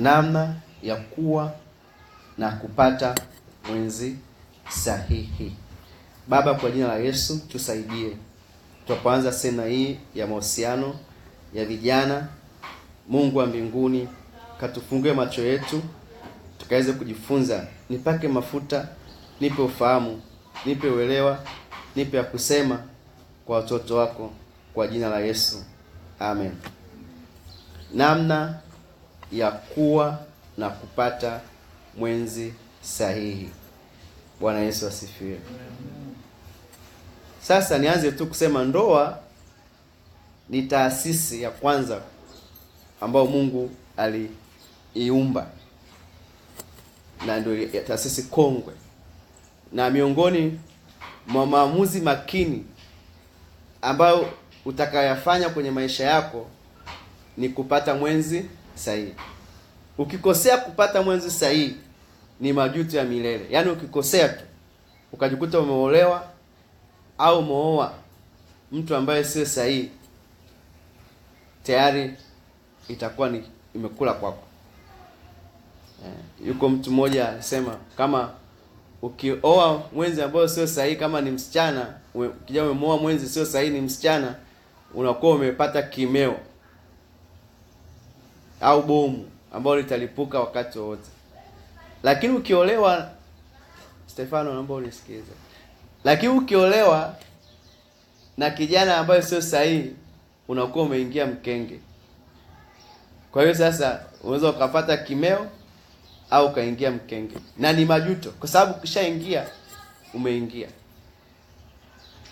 namna ya kuwa na kupata mwenzi sahihi. Baba, kwa jina la Yesu tusaidie tunapoanza sena hii ya mahusiano ya vijana. Mungu wa mbinguni, katufungue macho yetu tukaweze kujifunza. Nipake mafuta, nipe ufahamu, nipe uelewa, nipe ya kusema kwa watoto wako, kwa jina la Yesu, amen. Namna ya kuwa na kupata mwenzi sahihi. Bwana Yesu asifiwe. Sasa nianze tu kusema ndoa ni taasisi ya kwanza ambayo Mungu aliiumba, na ndio taasisi kongwe, na miongoni mwa maamuzi makini ambayo utakayafanya kwenye maisha yako ni kupata mwenzi sahihi. Ukikosea kupata mwenzi sahihi ni majuto ya milele. Yaani ukikosea tu ukajikuta umeolewa au umeoa mtu ambaye sio sahihi, tayari itakuwa ni imekula kwako. Yuko mtu mmoja alisema kama ukioa mwenzi ambaye sio sahihi, kama ni msichana, ukija umeoa mwenzi sio sahihi, ni msichana, unakuwa umepata kimeo au bomu ambalo litalipuka wakati wote. Lakini ukiolewa, Stefano naomba unisikize, lakini ukiolewa na kijana ambaye sio sahihi, unakuwa umeingia mkenge. Kwa hiyo sasa unaweza ukapata kimeo au ukaingia mkenge, na ni majuto, kwa sababu ukishaingia umeingia.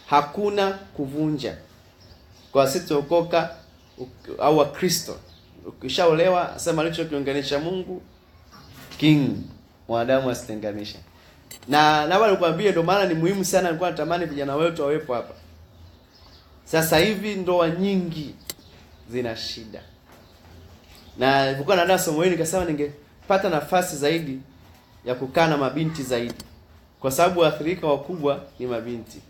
Hakuna kuvunja kwa sisi tuokoka au Wakristo. Ukishaolewa asema alichokiunganisha Mungu king, wanadamu asitenganisha. Na naomba nikwambie, ndio maana ni muhimu sana, nilikuwa natamani vijana wetu wawepo hapa. Sasa hivi ndoa nyingi zina shida, na nilikuwa naandaa somo hili nikasema ningepata nafasi zaidi ya kukaa na mabinti zaidi, kwa sababu waathirika wakubwa ni mabinti.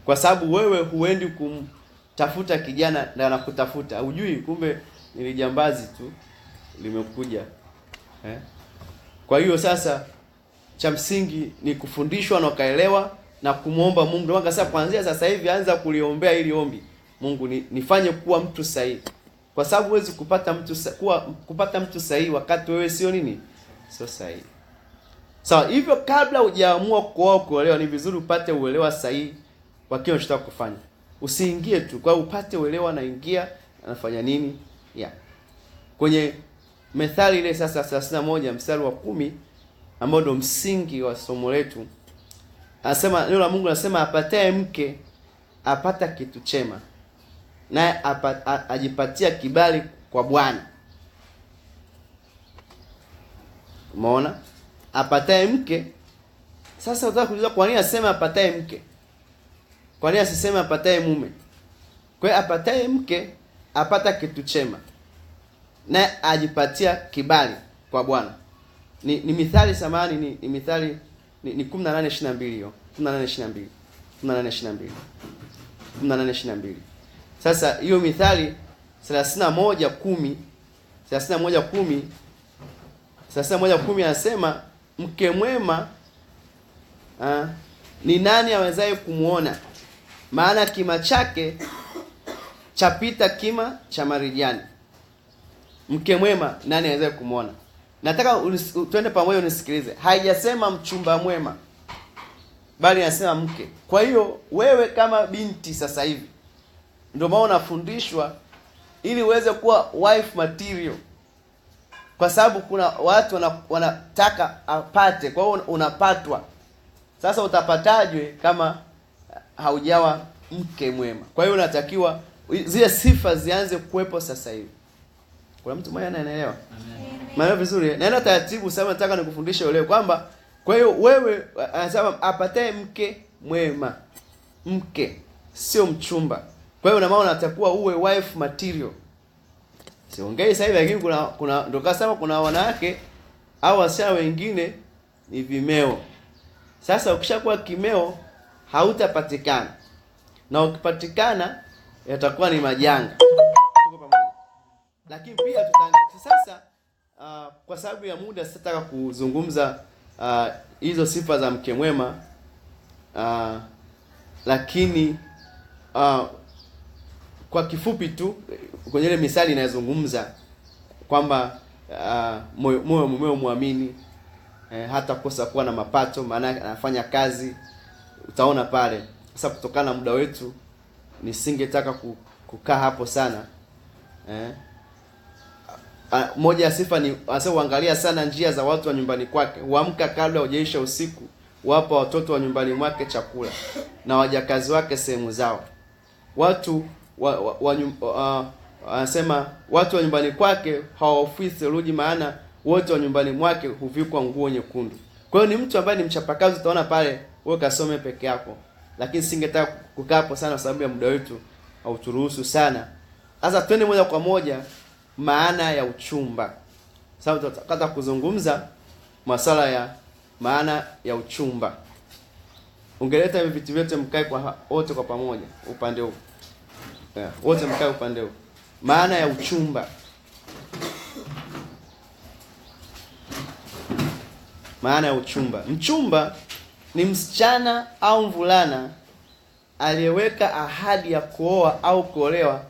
Kwa sababu wewe huendi kumtafuta kijana na anakutafuta, hujui kumbe ni jambazi tu limekuja. Kwa hiyo sasa cha msingi ni kufundishwa na kaelewa na kumuomba Mungu. Ndio akasema kuanzia sasa hivi anza kuliombea ili ombi, Mungu nifanye kuwa mtu sahihi, kwa sababu huwezi kupata mtu sahihi wakati wewe sio nini, sio sahihi. Sawa, hivyo kabla hujaamua kuoa kuolewa, ni vizuri upate uelewa sahihi wa kile unachotaka kufanya. Usiingie tu, kwa upate uelewa na ingia anafanya nini. Kwenye Methali ile sasa 31 mstari wa 10 ambao ndio msingi wa somo letu, anasema neno la Mungu anasema, apataye mke apata kitu chema, naye ajipatia kibali kwa Bwana. Umeona? Apataye mke. Sasa unataka kujua kwa nini asema apataye mke? Kwa nini asiseme apataye mume? Kwa hiyo apataye mke apata kitu chema, naye ajipatia kibali kwa Bwana. Ni Mithali samani, ni Mithali ni 18:22 hiyo. 18:22. Sasa hiyo Mithali 31:10 anasema mke mwema ni nani awezaye kumuona? Maana kima chake chapita kima cha marijani. Mke mwema nani awezaye kumuona? Nataka twende pamoja unisikilize. Haijasema mchumba mwema, bali inasema mke. Kwa hiyo wewe kama binti sasa hivi ndio maana unafundishwa ili uweze kuwa wife material, kwa sababu kuna watu wanataka apate, kwa hiyo unapatwa. Sasa utapataje kama haujawa mke mwema? Kwa hiyo unatakiwa zile sifa zianze kuwepo sasa hivi. Kuna mtu mmoja anaelewa? Maana vizuri. Naenda taratibu sasa, nataka nikufundishe leo kwamba kwa hiyo wewe anasema apataye mke mwema. Mke sio mchumba. Kwa hiyo na maana unatakiwa uwe wife material. Siongei sasa hivi, lakini kuna ndio kasema kuna wanawake au wasichana wengine ni vimeo. Sasa ukishakuwa kimeo hautapatikana, na ukipatikana yatakuwa ni majanga. Tuko pamoja. Lakini pia sasa kwa sababu ya muda sitataka kuzungumza hizo sifa za mke mwema, lakini kwa kifupi tu kwenye ile misali inayozungumza kwamba moyo mumeo muamini, hata kosa kuwa na mapato, maana anafanya kazi. Utaona pale. Sasa kutokana na muda wetu nisingetaka kukaa hapo sana. Moja ya sifa ni anasema uangalia sana njia za watu wa nyumbani kwake, huamka kabla hujaisha usiku, wapa watoto wa nyumbani mwake chakula na wajakazi wake sehemu zao. Watu anasema watu wa nyumbani kwake hawahofii theluji, maana wote wa nyumbani mwake huvikwa nguo nyekundu. Kwa hiyo ni mtu ambaye ni mchapakazi. Utaona pale, wewe kasome peke yako, lakini singetaka kukaa hapo sana kwa sababu ya muda wetu hauturuhusu sana. Sasa twende moja kwa moja maana ya uchumba. Sasa tutakata kuzungumza masuala ya maana ya uchumba. Ungeleta hivi vitu vyote mkae kwa wote kwa pamoja upande huu. Wote mkae upande huu. Maana ya uchumba. Maana ya uchumba. Mchumba ni msichana au mvulana aliyeweka ahadi ya kuoa au kuolewa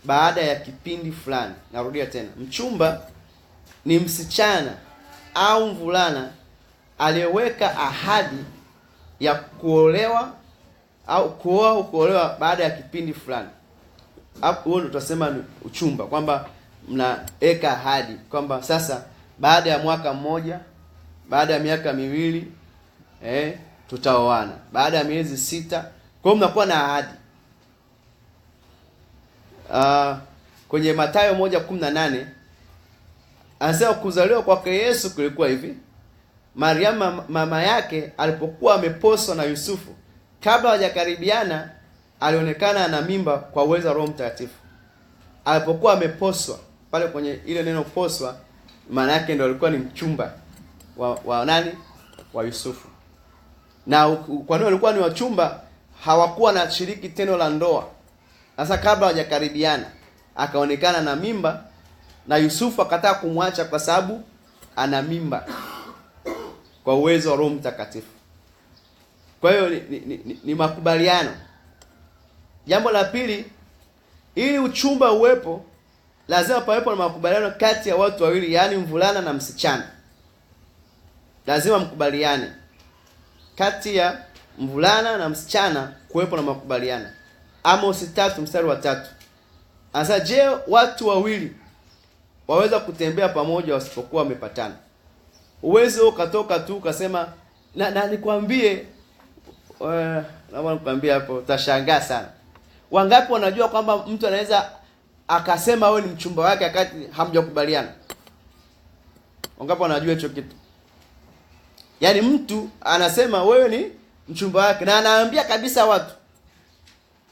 baada ya kipindi fulani. Narudia tena. Mchumba ni msichana au mvulana aliyeweka ahadi ya kuolewa au kuoa au kuolewa baada ya kipindi fulani. Hapo ndio tutasema ni uchumba, kwamba mnaweka ahadi kwamba sasa baada ya mwaka mmoja, baada ya miaka miwili tutaoana, baada ya miezi 6. Kwa hiyo mnakuwa na ahadi. Kwenye Mathayo 1:18 anasema kuzaliwa kwake Yesu kulikuwa hivi. Mariamu mama yake alipokuwa ameposwa na Yusufu, kabla hawajakaribiana, alionekana ana mimba kwa uwezo wa Roho Mtakatifu. Alipokuwa ameposwa, pale kwenye ile neno poswa, maana yake ndio alikuwa ni mchumba wa nani? Wa Yusufu. Na kwa nini walikuwa ni wachumba? Hawakuwa na shiriki tendo la ndoa. Sasa kabla hawajakaribiana, akaonekana na mimba, na Yusufu akataka kumwacha kwa sababu ana mimba kwa uwezo wa Roho Mtakatifu. Kwa hiyo ni makubaliano. Jambo la pili, ili uchumba uwepo, lazima pawepo na makubaliano kati ya watu wawili, yaani mvulana na msichana. Lazima mkubaliane. Kati ya mvulana na msichana kuwepo na makubaliano. Amos 3:3. Asa, je, watu wawili waweza kutembea pamoja wasipokuwa wamepatana? Uwezo ukatoka tu ukasema na nikwambie, naomba nikwambie hapo utashangaa sana. Wangapi wanajua kwamba mtu anaweza akasema wewe ni mchumba wake wakati hamjakubaliana? Wangapi wanajua hicho kitu? Yaani mtu anasema wewe ni mchumba wake na anaambia kabisa watu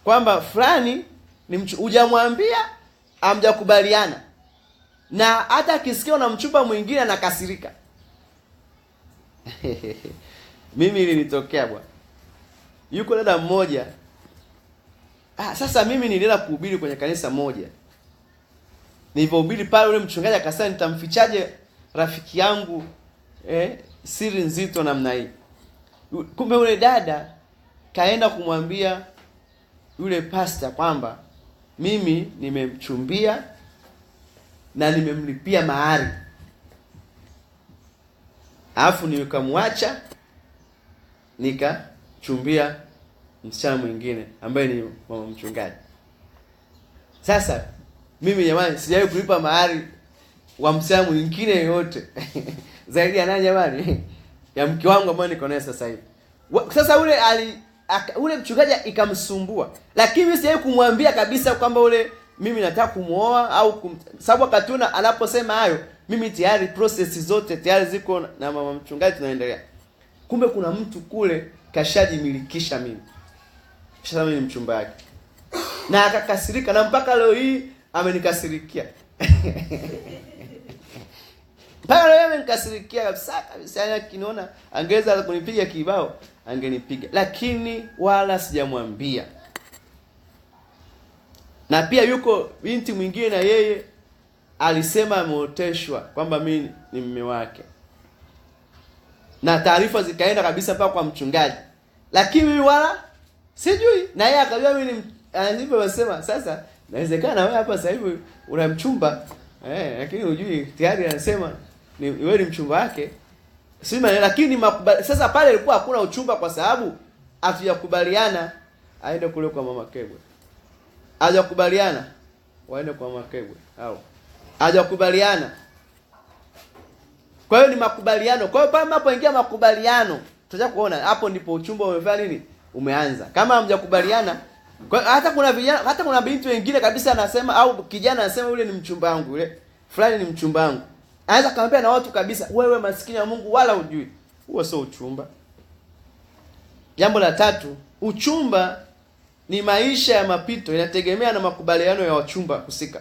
kwamba fulani ni hujamwambia, hamjakubaliana. Na hata akisikia na mchumba mwingine anakasirika. Mimi ilinitokea bwana. Yuko dada mmoja. Sasa mimi nilienda kuhubiri kwenye kanisa moja. Nilipohubiri pale, yule mchungaji akasema nitamfichaje rafiki yangu siri nzito namna hii. Kumbe yule dada kaenda kumwambia yule pastor kwamba mimi nimemchumbia na nimemlipia mahari, alafu nikamwacha nikachumbia msichana mwingine ambaye ni mama mchungaji. Sasa mimi jamani, sijawahi kulipa mahari wa msichana mwingine yote zaidi ya nani jamani? Ya mke wangu ambaye niko naye sasa hivi. Sasa ule mchungaji ikamsumbua, lakini mimi sijawahi kumwambia kabisa kwamba mimi nataka kumuoa au sababu akatuna anaposema hayo, mimi tayari process zote tayari ziko na mama mchungaji, tunaendelea. Kumbe kuna mtu kule kashajimilikisha mimi. Sasa mimi ni mchumba wake. Na akakasirika, na mpaka leo hii amenikasirikia. Mpaka leo amenikasirikia kabisa. Yaani akiniona angeweza kunipiga kibao, angenipiga. Lakini wala sijamwambia. Na pia yuko binti mwingine na yeye alisema ameoteshwa kwamba mimi ni mume wake, na taarifa zikaenda kabisa mpaka kwa mchungaji, lakini mimi wala sijui, na yeye akajua mimi ni alivyosema. Sasa inawezekana wewe hapa sasa hivi una mchumba lakini hujui tayari anasema ni wewe ni mchumba wake, sima. Lakini sasa pale ilikuwa hakuna uchumba, kwa sababu hatujakubaliana aende kule kwa mama Kegwe, hajakubaliana waende kwa mama Kegwe, au hajakubaliana. Kwa hiyo ni makubaliano. Kwa hiyo pale mnapoingia makubaliano, tutaja kuona hapo ndipo uchumba umefanya nini, umeanza. Kama hamjakubaliana, hata kuna vijana, hata kuna binti wengine kabisa anasema, au kijana anasema yule ni mchumba wangu, yule fulani ni mchumba wangu, anaweza kaambia na watu kabisa, wewe maskini wa Mungu wala hujui. Huo sio uchumba. Jambo la tatu, uchumba ni maisha ya mapito, inategemea na makubaliano ya wachumba husika.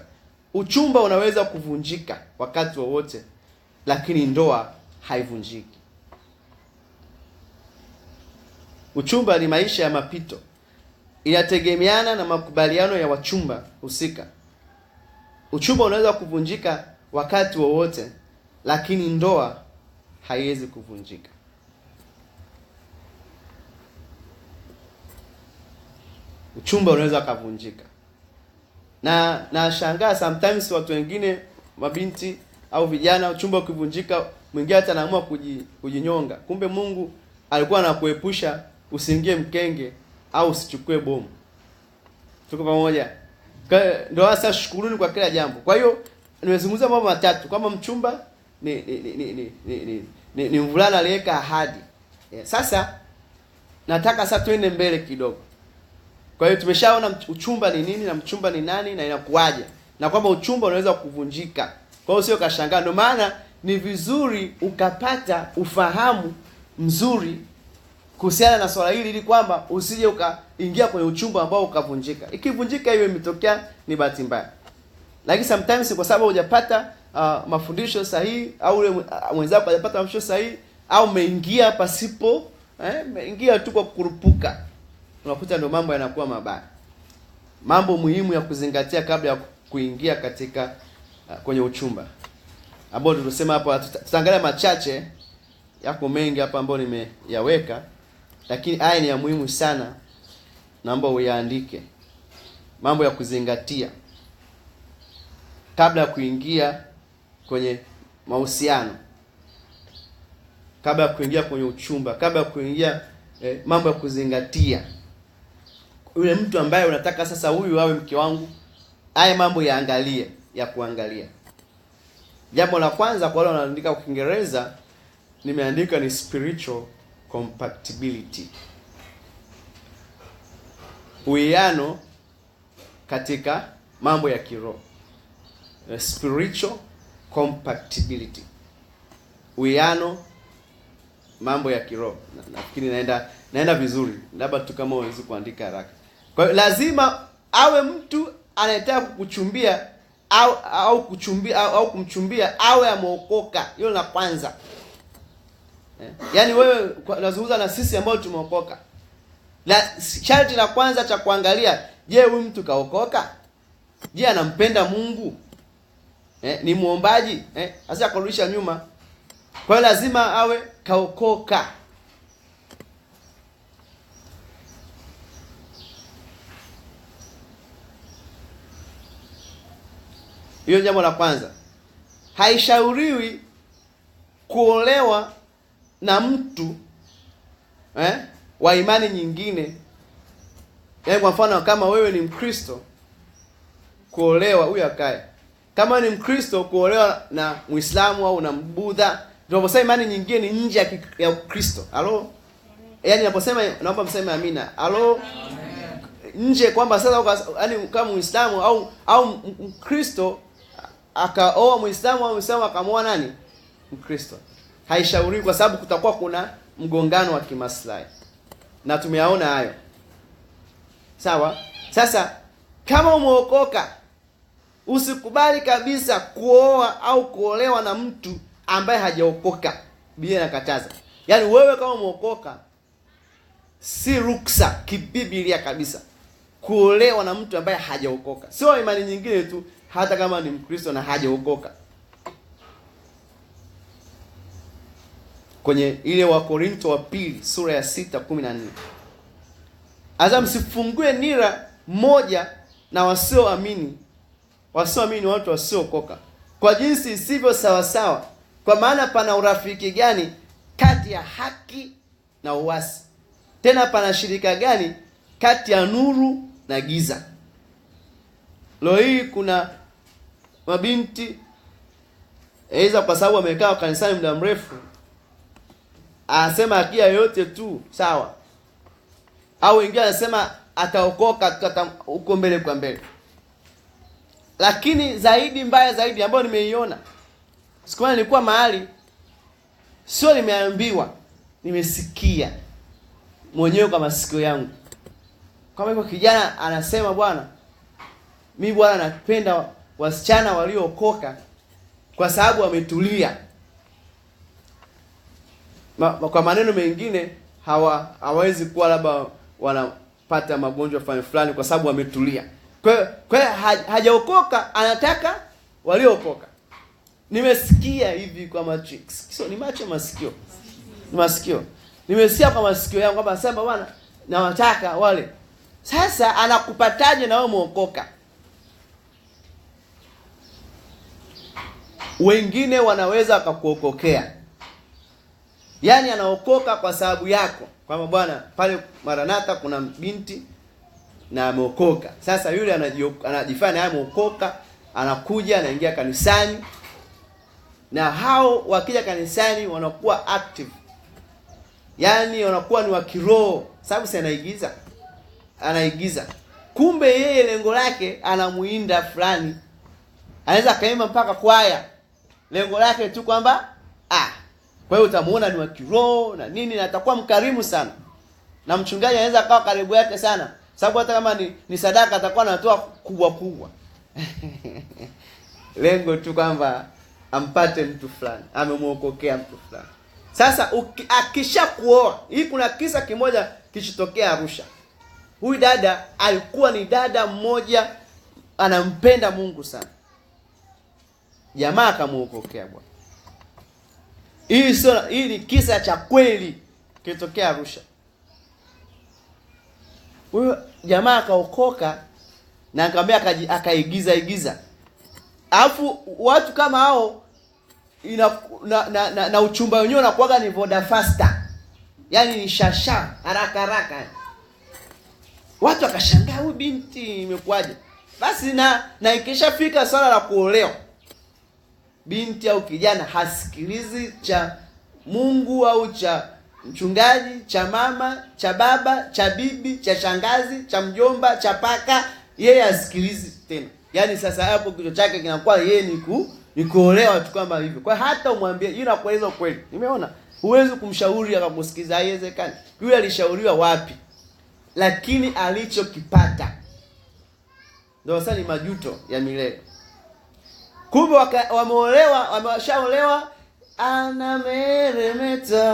Uchumba unaweza kuvunjika wakati wowote, lakini ndoa haivunjiki. Uchumba ni maisha ya mapito, inategemeana na makubaliano ya wachumba husika. Uchumba unaweza kuvunjika wakati wowote, lakini ndoa haiwezi kuvunjika. Uchumba unaweza kuvunjika. Na nashangaa sometimes watu wengine, mabinti au vijana, uchumba ukivunjika, mwingine hata anaamua kujinyonga. Kumbe Mungu alikuwa anakuepusha usiingie mkenge au usichukue bomu. Tuko pamoja? Ndio sasa shukuruni kwa kila jambo. Kwa hiyo nimezungumza mambo matatu, kwamba mchumba ni mvulana aliyeka ahadi. Sasa nataka sasa tuende mbele kidogo. Kwa hiyo tumeshaona uchumba ni nini na mchumba ni nani na inakuaje, na kwamba uchumba unaweza kuvunjika. Kwa hiyo sio kashangaa. Ndio maana ni vizuri ukapata ufahamu mzuri kuhusiana na swala hili, ili kwamba usije ukaingia kwenye uchumba ambao ukavunjika. Ikivunjika hiyo imetokea, ni bahati mbaya. Lakini sometimes kwa sababu hujapata mafundisho sahihi, au ule mwenzako hajapata mafundisho sahihi, au umeingia pasipo umeingia tu kwa kukurupuka, unakuta ndio mambo yanakuwa mabaya. Mambo muhimu ya kuzingatia kabla ya kuingia katika kwenye uchumba, ambao tulisema hapo, tutaangalia machache, yako mengi hapa ambayo nimeyaweka, lakini haya ni ya muhimu sana, naomba uyaandike. Mambo ya kuzingatia kabla ya kuingia kwenye mahusiano, kabla ya kuingia kwenye uchumba, kabla ya kuingia mambo ya kuzingatia. Yule mtu ambaye unataka sasa huyu awe mke wangu, haya mambo yaangalie, ya kuangalia. Jambo la kwanza, kwa wale wanaandika kwa Kiingereza, nimeandika ni spiritual compatibility. Uwiano katika mambo ya kiroho. Spiritual compatibility. Uwiano mambo ya kiroho. Nafikiri naenda vizuri. Labda tu kama unaweza kuandika haraka. Kwa hiyo lazima awe mtu anayetaka kukuchumbia au kumchumbia awe ameokoka. Hilo la kwanza. Yaani wewe unazungumza na sisi ambao tumeokoka. Sharti la kwanza cha kuangalia, je, huyu mtu kaokoka? Je, anampenda Mungu? Ni muombaji? Hasa kurudisha nyuma. Kwa hiyo lazima awe kaokoka. Hiyo jambo la kwanza. Haishauriwi kuolewa na mtu wa imani nyingine. Kwa mfano, kama wewe ni Mkristo, kuolewa huyu akae. Kama ni Mkristo, kuolewa na Muislamu au na Mbudha. Tunaposema imani nyingine ni nje ya Ukristo. Halo? Yaani naposema, naomba mseme amina. Halo? Nje, kwamba sasa yaani kama Muislamu au Mkristo akaoa Muislamu au Muislamu akamoa nani? Mkristo. Haishauriwi, kwa sababu kutakuwa kuna mgongano wa kimaslahi. Na tumeyaona hayo. Sawa? Sasa kama umeokoka, usikubali kabisa kuoa au kuolewa na mtu ambaye hajaokoka. Biblia inakataza. Yaani wewe kama umeokoka, si ruksa kibiblia kabisa kuolewa na mtu ambaye hajaokoka. Sio imani nyingine tu, hata kama ni Mkristo na hajaokoka. Kwenye ile Wakorintho wa pili sura ya 6:14. Aza msifungue nira moja na wasioamini watu wasiokoka, kwa jinsi isivyo sawa sawa. Kwa maana pana urafiki gani kati ya haki na uasi? Tena pana shirika gani kati ya nuru na giza? Leo hii kuna mabinti aidha kwa sababu wamekaa kanisani muda mrefu, anasema akia yote tu sawa, au wengine anasema ataokoka huko mbele kwa mbele. Lakini zaidi mbaya zaidi ambayo nimeiona, siku moja nilikuwa mahali, sio nimeambiwa, nimesikia mwenyewe kwa masikio yangu, kama hivyo kijana anasema, mimi napenda wasichana waliookoka kwa sababu wametulia. Kwa maneno mengine, hawawezi kuwa labda wanapata magonjwa fulani kwa sababu wametulia. Kwa hiyo hajaokoka, anataka waliookoka. Nimesikia hivi kwa matrix. Ni macho, masikio. Ni masikio. Nimesikia kwa masikio yangu kwamba anasema nawataka wale. Sasa anakupataje na wewe muokoka? Wengine wanaweza wakakuokokea. Yaani anaokoka kwa sababu yako. Kwamba pale Maranatha kuna binti na ameokoka. Sasa yule anajifanya ameokoka, anakuja anaingia kanisani, na hao wakija kanisani wanakuwa active. Yaani wanakuwa ni wa kiroho, sababu si anaigiza. Kumbe yeye lengo lake anamuinda fulani. Anaweza kaima mpaka kwaya. Lengo lake tu kwamba kwa hiyo utamuona ni wa kiroho na nini, na atakuwa mkarimu sana. Na mchungaji anaweza akawa karibu yake sana, sababu hata kama ni sadaka atakuwa anatoa kubwa. Lengo tu kwamba ampate mtu fulani, amemuokokea mtu fulani. Sasa akishakuoa, hii kuna kisa kimoja kilichotokea Arusha. Huyu dada alikuwa ni dada mmoja anampenda Mungu sana. Jamaa akamuokokea bwana. Hii ni kisa cha kweli kilitokea Arusha. Huyo jamaa akaokoka na akamwambia akaigiza. Alafu watu kama hao na uchumba wenyewe unakuwaga ni voda faster. Yaani ni shasha haraka. Watu akashangaa, huyu binti imekuaje? Basi na ikishafika swala la kuolewa, binti au kijana hasikilizi cha Mungu au cha mchungaji, cha mama, cha baba, cha bibi, cha shangazi, cha mjomba, cha paka, yeye hasikilizi tena. Yaani sasa hapo kichwa chake kinakuwa yeye ni kuolewa tu kama hivyo. Kwa hata umwambie, yule anakueleza kweli. Nimeona huwezi kumshauri akakusikiza, haiwezekani. Yule alishauriwa wapi? Lakini alichokipata ndio sasa ni majuto ya milele. Kumbe wameolewa, wameshaolewa, anameremeta.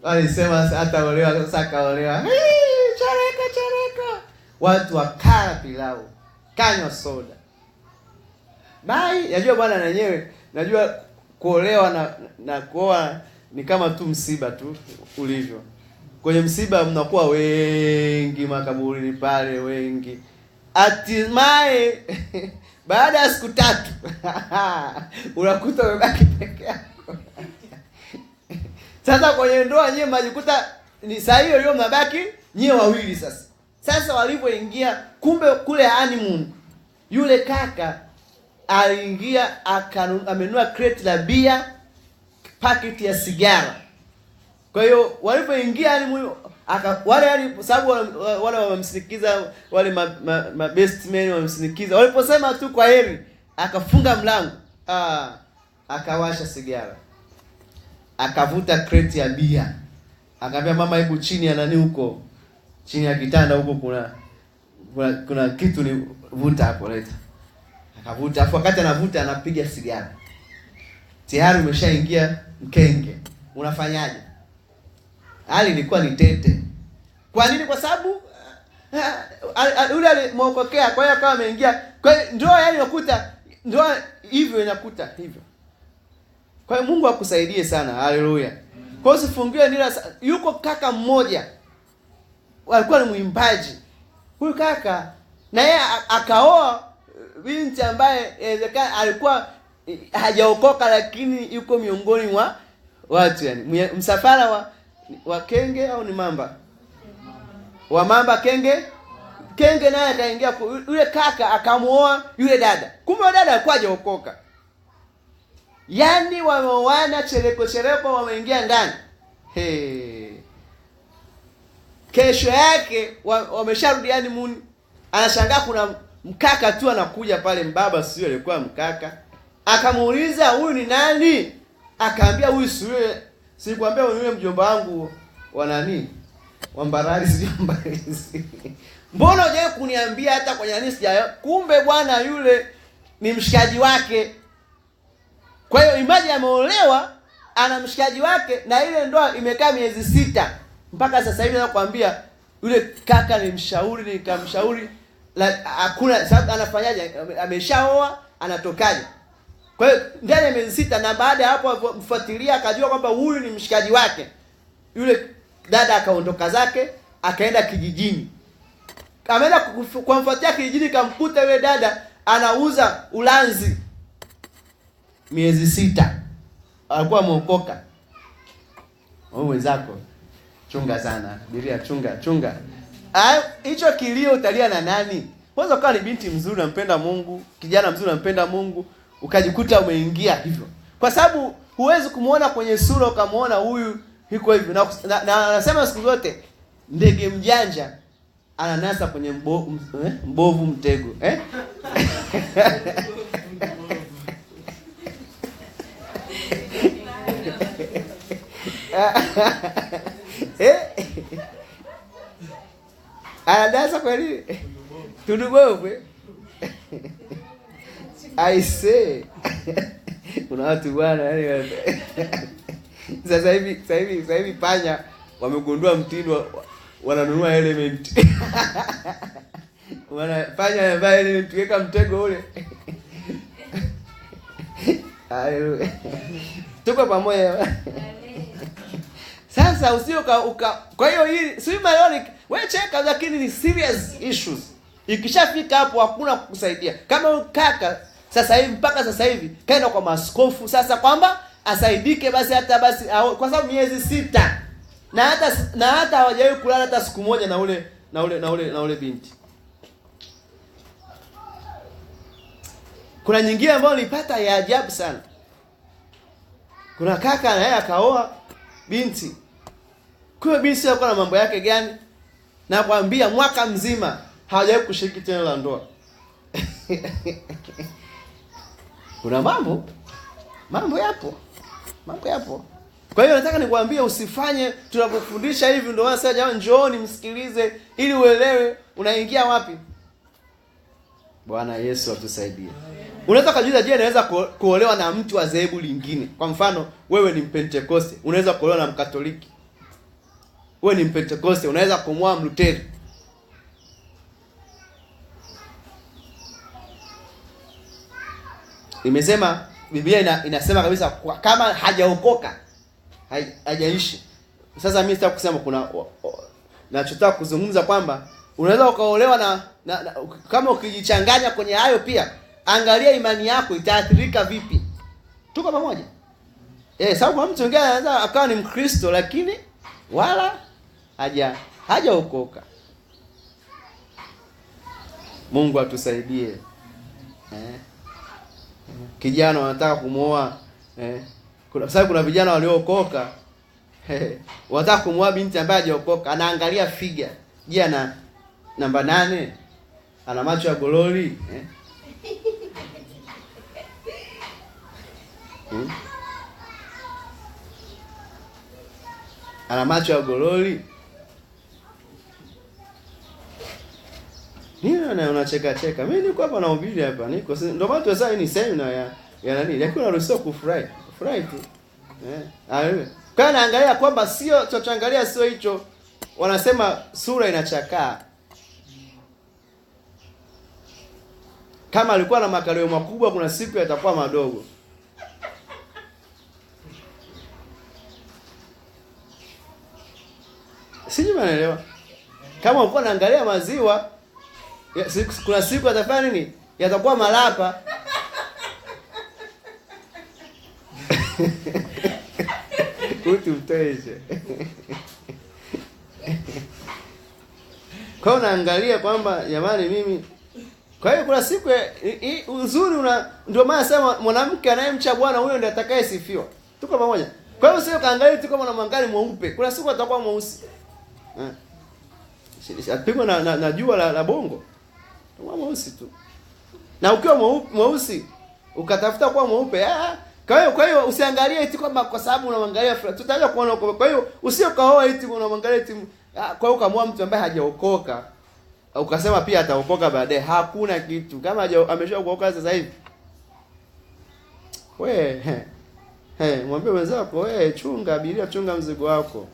Walisema hata olewa, sasa kaolewa. Chareka. Watu wakala pilau, kanywa soda. Najua bwana na yenyewe, najua kuolewa na kuoa ni kama tu msiba tu ulivyo. Kwenye msiba mnakuwa wengi makaburini pale, wengi. Hatimaye baada ya siku 3 unakuta umebaki peke yako. Sasa kwenye ndoa nyewe mnajikuta ni saa hiyo mnabaki nyewe wawili sasa. Sasa walipoingia, kumbe kule honeymoon, yule kaka aliingia amenunua crate la bia, packet ya sigara. Kwa hiyo walipoingia wale sababu wale wamemsindikiza, wale ma best men wamemsindikiza. Waliposema tu kwa heri, akafunga mlango, akawasha sigara, akavuta crate ya bia, akamwambia mama, hebu chini ya nani huko, chini ya kitanda huko kuna kitu ni vuta hapo, leta. Akavuta, afu wakati anavuta anapiga sigara. Tayari umeshaingia mkenge. Unafanyaje? hali ilikuwa ni tete. Kwa nini? Kwa sababu yule alimwokokea, kwa hiyo akawa ameingia. Kwa hiyo ndoa yani unakuta ndoa hivyo inakuta hivyo. Kwa hiyo Mungu akusaidie sana. Haleluya. Kwa hiyo usifungiwe nila. Yuko kaka mmoja alikuwa ni mwimbaji. Huyu kaka na yeye akaoa binti ambaye inawezekana alikuwa hajaokoka, lakini yuko miongoni mwa watu, yani msafara wa kenge au ni mamba wa mamba kenge naye akaingia. Yule kaka akamuoa yule dada, kumbe yule dada alikuwa hajaokoka. Yani wameoana chereko wameingia ndani. Kesho yake wamesharudi yani muni. Anashangaa kuna mkaka tu anakuja pale, mbaba sio alikuwa mkaka. Akamuuliza huyu ni nani? Akaambia huyu si kuambia yule mjomba wangu wa nani? Wa Mbarali sio Mbarali. Mbona hujaye kuniambia hata kwa nani sija? Kumbe bwana yule ni mshikaji wake. Kwa hiyo imagine ameolewa ana mshikaji wake na ile ndoa imekaa miezi 6. Mpaka sasa hivi nakwambia yule kaka nilimshauri nikamshauri hakuna sababu. Anafanyaje? Ameshaoa, anatokaje? Kwa hiyo ndani ya miezi 6, na baada ya hapo mfuatilia akajua kwamba huyu ni mshikaji wake. Yule dada akaondoka zake akaenda kijijini. Ameenda kumfuatia kijijini, kamkuta yule dada anauza ulanzi. Miezi 6 alikuwa ameokoka. Wewe wenzako chunga sana, biria chunga. Hicho kilio utalia na nani? Kwanza ukawa ni binti mzuri unampenda Mungu, kijana mzuri unampenda Mungu, ukajikuta umeingia hivyo. Kwa sababu huwezi kumuona kwenye sura ukamuona huyu hiko hivyo. Na anasema siku zote ndege mjanja ananasa kwenye mbovu mtego, anadasa kweli tudugove. I say kuna watu bwana yani sasa hivi panya wamegundua mtindo, wananunua element. Wanafanya ambaye element weka mtego ule. Haleluya. Tuko pamoja. Sasa usio kwa hiyo hii si maloni wewe cheka, lakini ni serious issues. Ikishafika hapo hakuna kukusaidia. Kama kaka sasa hivi mpaka sasa hivi kaenda kwa maaskofu sasa kwamba asaidike basi kwa sababu miezi 6 na hata hawajawahi kulala hata siku moja na ule binti. Kuna nyingine ambayo nilipata ya ajabu sana. Kuna kaka na yeye akaoa binti. Kwa binti alikuwa na mambo yake gani? Na kwambia mwaka mzima hawajawahi kushiriki tendo la ndoa. Kuna mambo yapo. Kwa hiyo nataka nikwambie usifanye tunapofundisha hivi ndio sasa jamani njooni msikilize ili uelewe unaingia wapi. Bwana Yesu atusaidie. Unaweza kujiuliza, je, naweza kuolewa na mtu wa dhehebu lingine? Kwa mfano, wewe ni Mpentekoste, unaweza kuolewa na Mkatoliki. Wewe ni Mpentekoste, unaweza kumwoa Mluteri. Nimesema Biblia inasema kabisa kama hajaokoka hajaishi. Sasa mimi sitaki kusema kuna nachotaka kuzungumza kwamba unaweza ukaolewa na kama ukijichanganya kwenye hayo pia, angalia imani yako itaathirika vipi. Tuko pamoja? Sababu kwa mtu mwingine anaweza akawa ni Mkristo lakini wala hajaokoka. Mungu atusaidie. Kijana wanataka kumuoa kuna vijana waliookoka wanataka kumuoa binti ambaye hajaokoka, anaangalia figa. Je, ana namba 8? Ana macho ya gololi? Ana macho ya gololi? Nini unacheka? Mimi niko hapa nahubiri hapa. Ndio maana tunasema ni seminar ya nani? Lakini unaruhusiwa kufurahi. Furahi tu. Haleluya. Kwa hiyo naangalia kwamba sio tunachoangalia sio hicho. Wanasema sura inachakaa. Kama alikuwa na makalio makubwa, kuna siku yatakuwa madogo. Sijui unaelewa. Kama ulikuwa unaangalia maziwa, kuna siku atafanya nini? Yatakuwa malapa. Utumtoeshe. Kwa unaangalia kwamba jamani mimi. Kwa hiyo kuna siku uzuri ndio maana sema mwanamke anayemcha Bwana huyo ndiye atakayesifiwa. Tuko pamoja. Kwa hiyo sio kaangalia tu kama unamwangalia mweupe. Kuna siku atakuwa mweusi. Atapigwa na jua la bongo. Atakuwa mweusi tu. Na ukiwa mweusi ukatafuta kuwa mweupe, kwa hiyo usiangalie eti kwamba kwa sababu unamwangalia fulani. Tutaanza kuona kwa hiyo usiokaoa eti unamwangalia eti kwa hiyo kama mtu ambaye hajaokoka ukasema pia ataokoka baadaye. Hakuna kitu. Kama ameshaokoka sasa hivi. Mwambie wenzako, chunga abiria, chunga mzigo wako.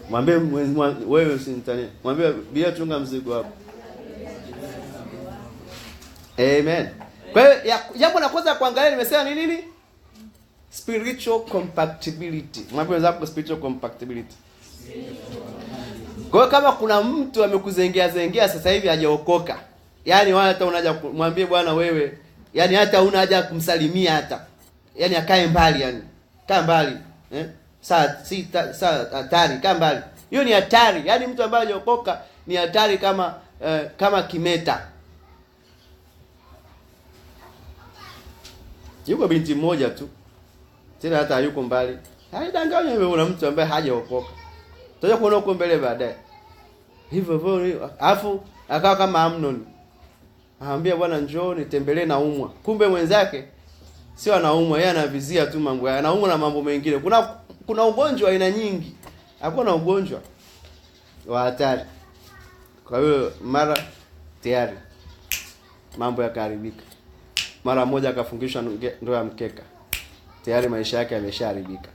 Mwambie wewe usinitanie. Mwambie abiria, chunga mzigo wako. Amen. Kwa hiyo jambo la kwanza kuangalia nimesema ni nini? Spiritual compatibility. Mwambie wenzako spiritual compatibility. Kwa hiyo kama kuna mtu amekuzengea sasa hivi hajaokoka, yani wala hata unaja kumwambie Bwana wewe, yani hata unaja kumsalimia hata. Yani akae mbali yani. Kaa mbali, Saa hatari, kaa mbali. Hiyo ni hatari. Yani mtu ambaye hajaokoka ni hatari kama kimeta. Yuko binti mmoja tu. Tena hata yuko mbali. Haidanganya wewe una mtu ambaye hajaokoka. Tutaje kuona huko mbele baadaye. Hivyo alafu akawa kama Amnon. Anamwambia Bwana njoo nitembelee na umwa. Kumbe mwenzake sio anaumwa, yeye anavizia tu mambo. Anaumwa na mambo mengine. Kuna ugonjwa aina nyingi. Hakuwa na ugonjwa wa hatari. Kwa hiyo mara tayari mambo yakaharibika. Mara moja akafungishwa ndoa ya mkeka. Tayari maisha yake yameshaharibika.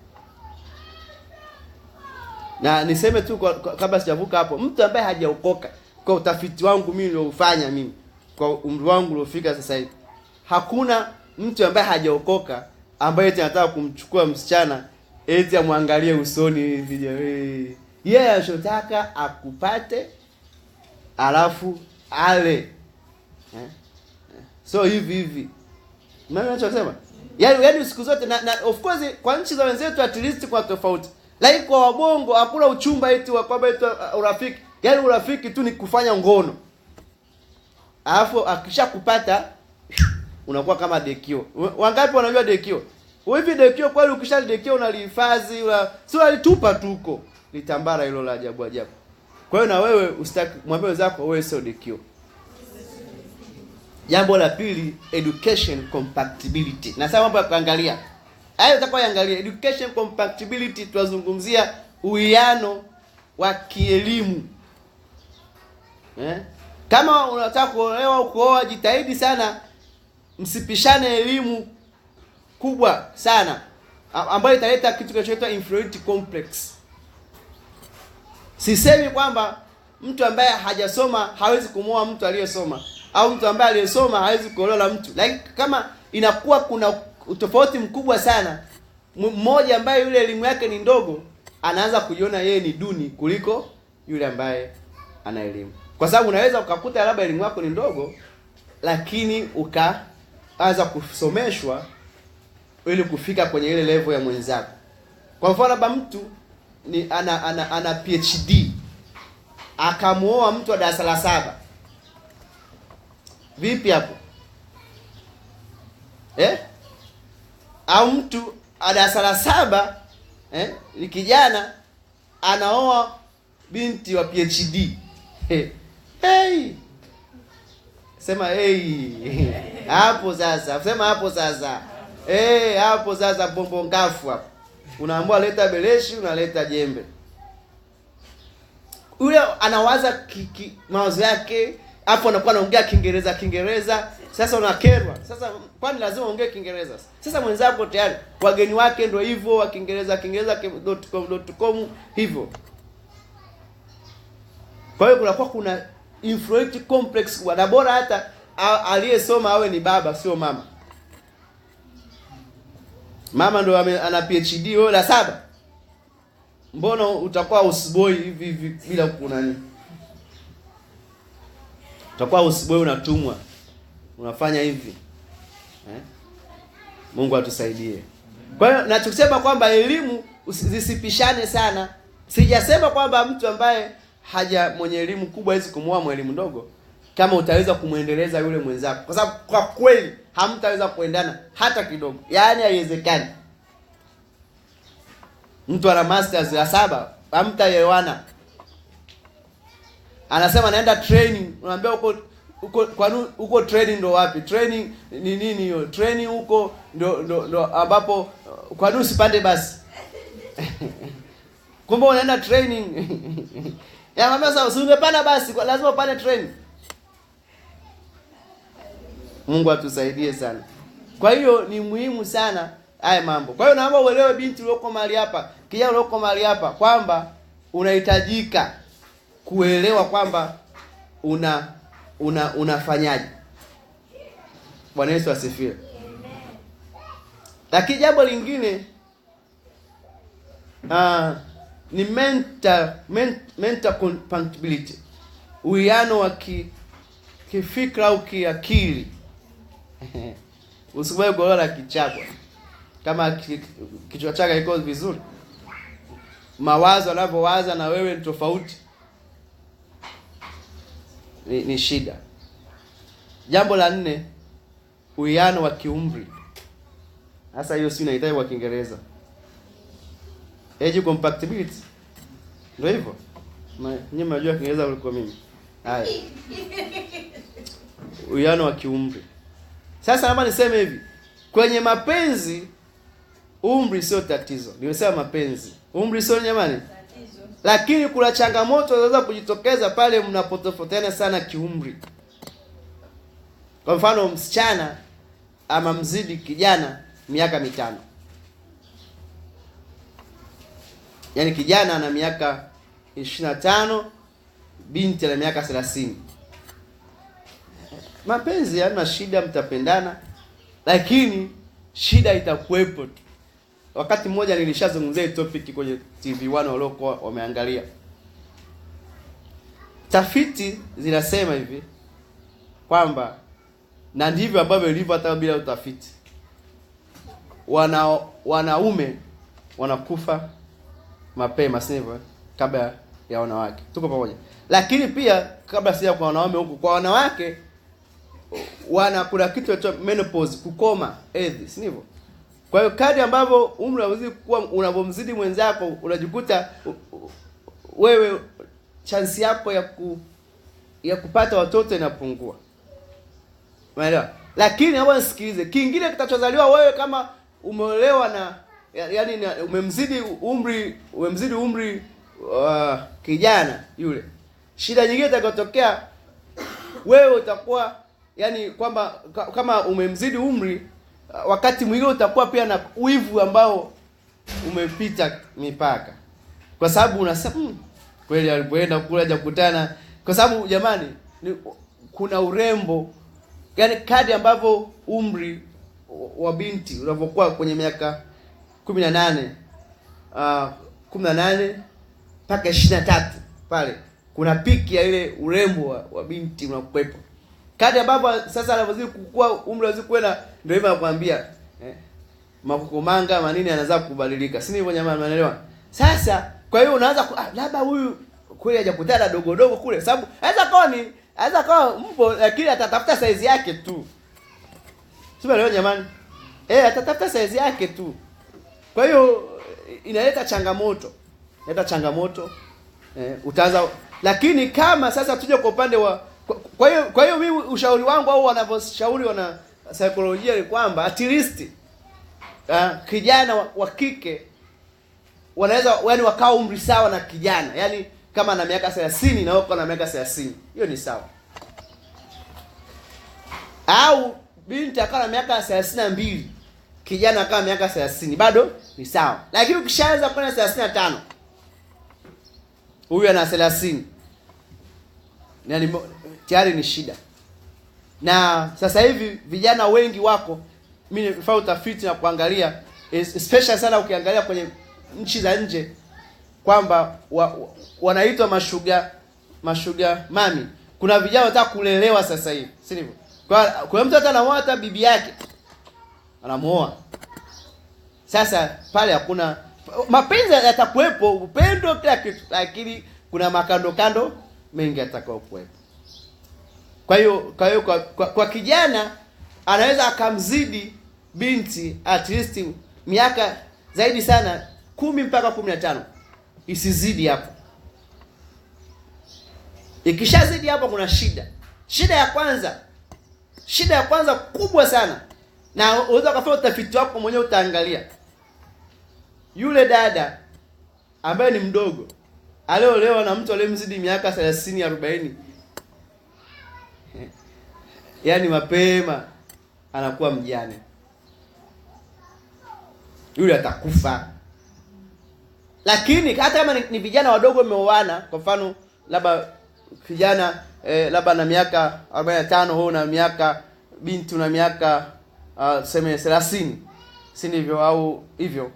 Na niseme tu kabla sijavuka hapo, mtu ambaye hajaokoka, kwa utafiti wangu mimi niliofanya mimi, kwa umri wangu uliofika sasa hivi, hakuna mtu ambaye hajaokoka ambaye anataka kumchukua msichana eti amwangalie usoni hivi. Yeye anachotaka akupate alafu ale. So hivi. Maana ninachosema, yaani siku zote na of course kwa nchi za wenzetu at least kwa tofauti. Lakini kwa wabongo hakuna uchumba eti wa kwamba eti urafiki. Yaani urafiki tu ni kufanya ngono. Alafu akishakupata unakuwa kama dekio. Wangapi wanajua dekio? Hivi dekio kweli ukishadekio unalihifadhi, sio alitupa tu huko. Litambara hilo la ajabu ajabu. Kwa hiyo na wewe usitaki mwambie wenzako wewe sio dekio. Jambo la pili, education compatibility. Na sasa mambo ya kuangalia. Hayo utakayoangalia education compatibility, tunazungumzia uwiano wa kielimu. Kama unataka kuolewa au kuoa, jitahidi sana msipishane elimu kubwa sana ambayo italeta kitu kinachoitwa inferiority complex. Sisemi kwamba mtu ambaye hajasoma hawezi kumwoa mtu aliyesoma, au mtu ambaye aliyesoma hawezi kuolewa mtu. Like kama inakuwa kuna utofauti mkubwa sana, mmoja ambaye yule elimu yake ni ndogo anaanza kujiona yeye ni duni kuliko yule ambaye ana elimu. Kwa sababu unaweza ukakuta labda elimu yako ni ndogo lakini ukaanza kusomeshwa ili kufika kwenye ile level ya mwenzako. Kwa mfano labda mtu ni ana PhD akamuoa mtu wa darasa la 7. Vipi hapo? Au mtu wa darasa la 7 ni kijana anaoa binti wa PhD. Hey. Sema hapo sasa. Sema hapo sasa. Hapo sasa bombo ngafu hapo. Unaambiwa leta beleshi, unaleta jembe. Yule anawaza mawazo yake, Hapo anakuwa anaongea Kiingereza. Sasa unakerwa. Sasa kwani lazima ongee Kiingereza? Sasa mwenzako tayari wageni wake ndio hivyo wa Kiingereza.com hivyo. Kwa hiyo kunakuwa kuna inferiority complex kwa bora hata aliyesoma awe ni baba sio mama. Mama ndo ana PhD wewe la 7. Mbona utakuwa usboy hivi bila kunani? Utakuwa usboy unatumwa. Unafanya hivi. Mungu atusaidie. Kwa hiyo nachosema kwamba elimu zisipishane sana. Sijasema kwamba mtu ambaye mwenye elimu kubwa hawezi kumuoa mwalimu ndogo kama utaweza kumuendeleza yule mwenzako. Kwa sababu kwa kweli hamtaweza kuendana hata kidogo. Yaani haiwezekani. Mtu ana masters ya 7, hamtaelewana. Anasema naenda training, unaambia uko training ndo wapi? Training ni nini hiyo? Training huko ndo ambapo kwa nini usipande basi? Kumbe unaenda training. Ya mama sasa usingepanda basi, lazima upande training. Mungu atusaidie sana. Kwa hiyo ni muhimu sana haya mambo. Kwa hiyo naomba uelewe binti ulioko mahali hapa, kijana ulioko mahali hapa kwamba unahitajika kuelewa kwamba unafanyaje. Bwana Yesu asifiwe. Lakini jambo lingine ni mental compatibility. Uwiano wa kifikra au kiakili. Usikubali kuolewa kichakwa. Kama kichwa chako kiko vizuri, mawazo yanavyowaza na wewe ni tofauti, ni shida. Jambo la 4, uwiano wa kiumri. Sasa hiyo si inahitaji kwa Kiingereza. Age compatibility. Ndio hivyo. Nyinyi mnajua Kiingereza kuliko mimi. Haya. Uwiano wa kiumri. Sasa naomba niseme hivi. Kwenye mapenzi umri sio tatizo. Nimesema mapenzi. Umri sio jamani tatizo. Lakini kuna changamoto zinaweza kujitokeza pale mnapotofautiana sana kiumri. Kwa mfano msichana ama mzidi kijana miaka 5. Yaani kijana ana miaka 25, binti ana miaka 30. Mapenzi yana shida, mtapendana, lakini shida itakuwepo tu. Wakati mmoja nilishazungumzia topic kwenye TV1 waliokuwa wameangalia. Tafiti zinasema hivi kwamba, na ndivyo ambavyo ilivyo hata bila utafiti, wanaume wanakufa mapema sivyo kabla ya wanawake. Tuko pamoja. Lakini pia kabla sija kwa wanaume huko, kwa wanawake kuna kitu cha menopause, kukoma hedhi, si ndivyo? Kwa hiyo kadri ambavyo umri unazidi kuwa, unavomzidi mwenzako, unajikuta wewe chance yako ya kupata watoto inapungua. Umeelewa? Lakini hapo nisikilize, kingine kitachozaliwa wewe kama umeolewa na yaani umemzidi umri kijana yule. Shida nyingine itakayotokea wewe utakuwa yani kwamba kama umemzidi umri, wakati mwingine utakuwa pia na wivu ambao umepita mipaka. Kwa sababu unasema kweli alipoenda kula jakutana, kwa sababu jamani kuna urembo. Yaani kadri ambavyo umri wa binti unavyokuwa kwenye miaka 18 mpaka 23 pale kuna piki ya ile urembo wa binti unakuwepo. Kadri ambavyo sasa anazidi kukua umri unazidi kwenda, ndio hivyo nakwambia makukomanga manini anaanza kubadilika. Si hivyo jamani, unaelewa? Sasa kwa hiyo unaanza labda huyu kweli hajakutana dogo kule, sababu anaweza kawa mpo lakini atatafuta size yake tu. Sio leo jamani. Atatafuta size yake tu. Kwa hiyo inaleta changamoto. Utaanza, lakini kama sasa tuje kwa upande wa kwa hiyo mimi ushauri wangu au wanavyoshauri wana saikolojia ni kwamba at least kijana wa kike wanaweza yani wakao umri sawa na kijana. Yaani kama na miaka 30 na wako na miaka 30. Hiyo ni sawa. Au binti akawa na miaka 32, kijana akawa miaka 30, bado ni sawa. Lakini ukishaanza kwenda 35, huyu ana 30, yani tayari ni shida. Na sasa hivi vijana wengi wako, mimi nilifanya utafiti na kuangalia especially sana ukiangalia kwenye nchi za nje kwamba wanaitwa mashuga mami. Kuna vijana wanataka kulelewa sasa hivi, si ndivyo? Kwa mtu hata anaoa hata bibi yake anamuoa. Sasa pale hakuna mapenzi, yatakuwepo upendo kila kitu, lakini kuna makando mengi yatakao kuwepo. Kwa kijana anaweza akamzidi binti at least miaka zaidi sana 10 mpaka 15, isizidi hapo. Ikishazidi hapo kuna shida. Shida ya kwanza kubwa sana, na unaweza kufanya utafiti wako mwenyewe, utaangalia yule dada ambaye ni mdogo aliolewa na mtu aliyemzidi miaka 30 40, yani mapema anakuwa mjane. Yule atakufa. Lakini hata kama ni vijana wadogo wameoana, kwa mfano labda kijana labda na miaka 45, wewe na miaka binti na miaka tuseme 30, si ndivyo? Au hivyo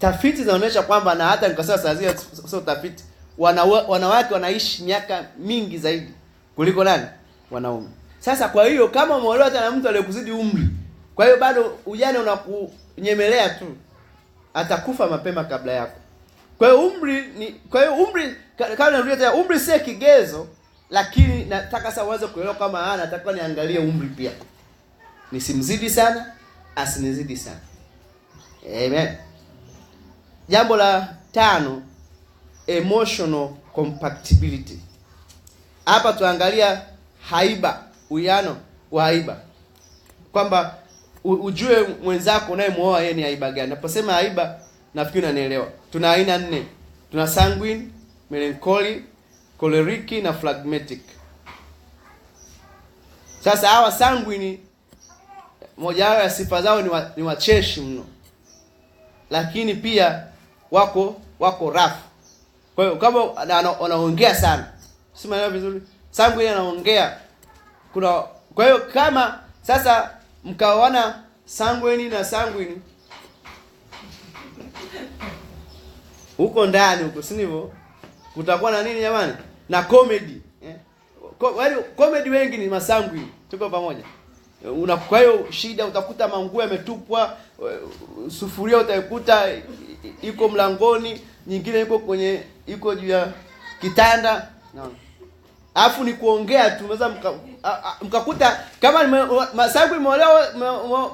tafiti zinaonyesha kwamba, na hata nikasema sasa sio tafiti, wanawake wanaishi miaka mingi zaidi kuliko nani? Wanaume. Sasa kwa hiyo kama umeolewa hata na mtu aliyekuzidi umri, kwa hiyo bado ujane unakunyemelea tu, atakufa mapema kabla yako. Kwa hiyo umri kama narudia tena, umri si kigezo, lakini nataka sasa uanze kuelewa kama nataka niangalie umri pia. Nisimzidi sana, asinizidi sana. Amen. Jambo la 5, emotional compatibility. Hapa tuangalia haiba, uwiano wa haiba. Kwamba ujue mwenzako unayemuoa yeye ni haiba gani. Naposema haiba, nafikiri unanielewa. Tuna aina 4. Tuna sanguine, melancholy, choleric na phlegmatic. Sasa hawa sanguine, moja ya sifa zao ni wacheshi mno. Lakini pia wako rafu. Kwa hiyo kama wanaongea sana, si maana vizuri, sanguine anaongea. Kwa hiyo kama sasa mkaoana sanguine na sanguine huko ndani huko, si ndivyo? Kutakuwa na nini jamani? Na comedy. Comedy wengi ni masanguine. Tuko pamoja. Kwa hiyo shida, utakuta manguo yametupwa, sufuria utaikuta iko mlangoni, nyingine iko juu ya kitanda. Naona. Alafu ni kuongea tu, mnaweza mkakuta kama masanguine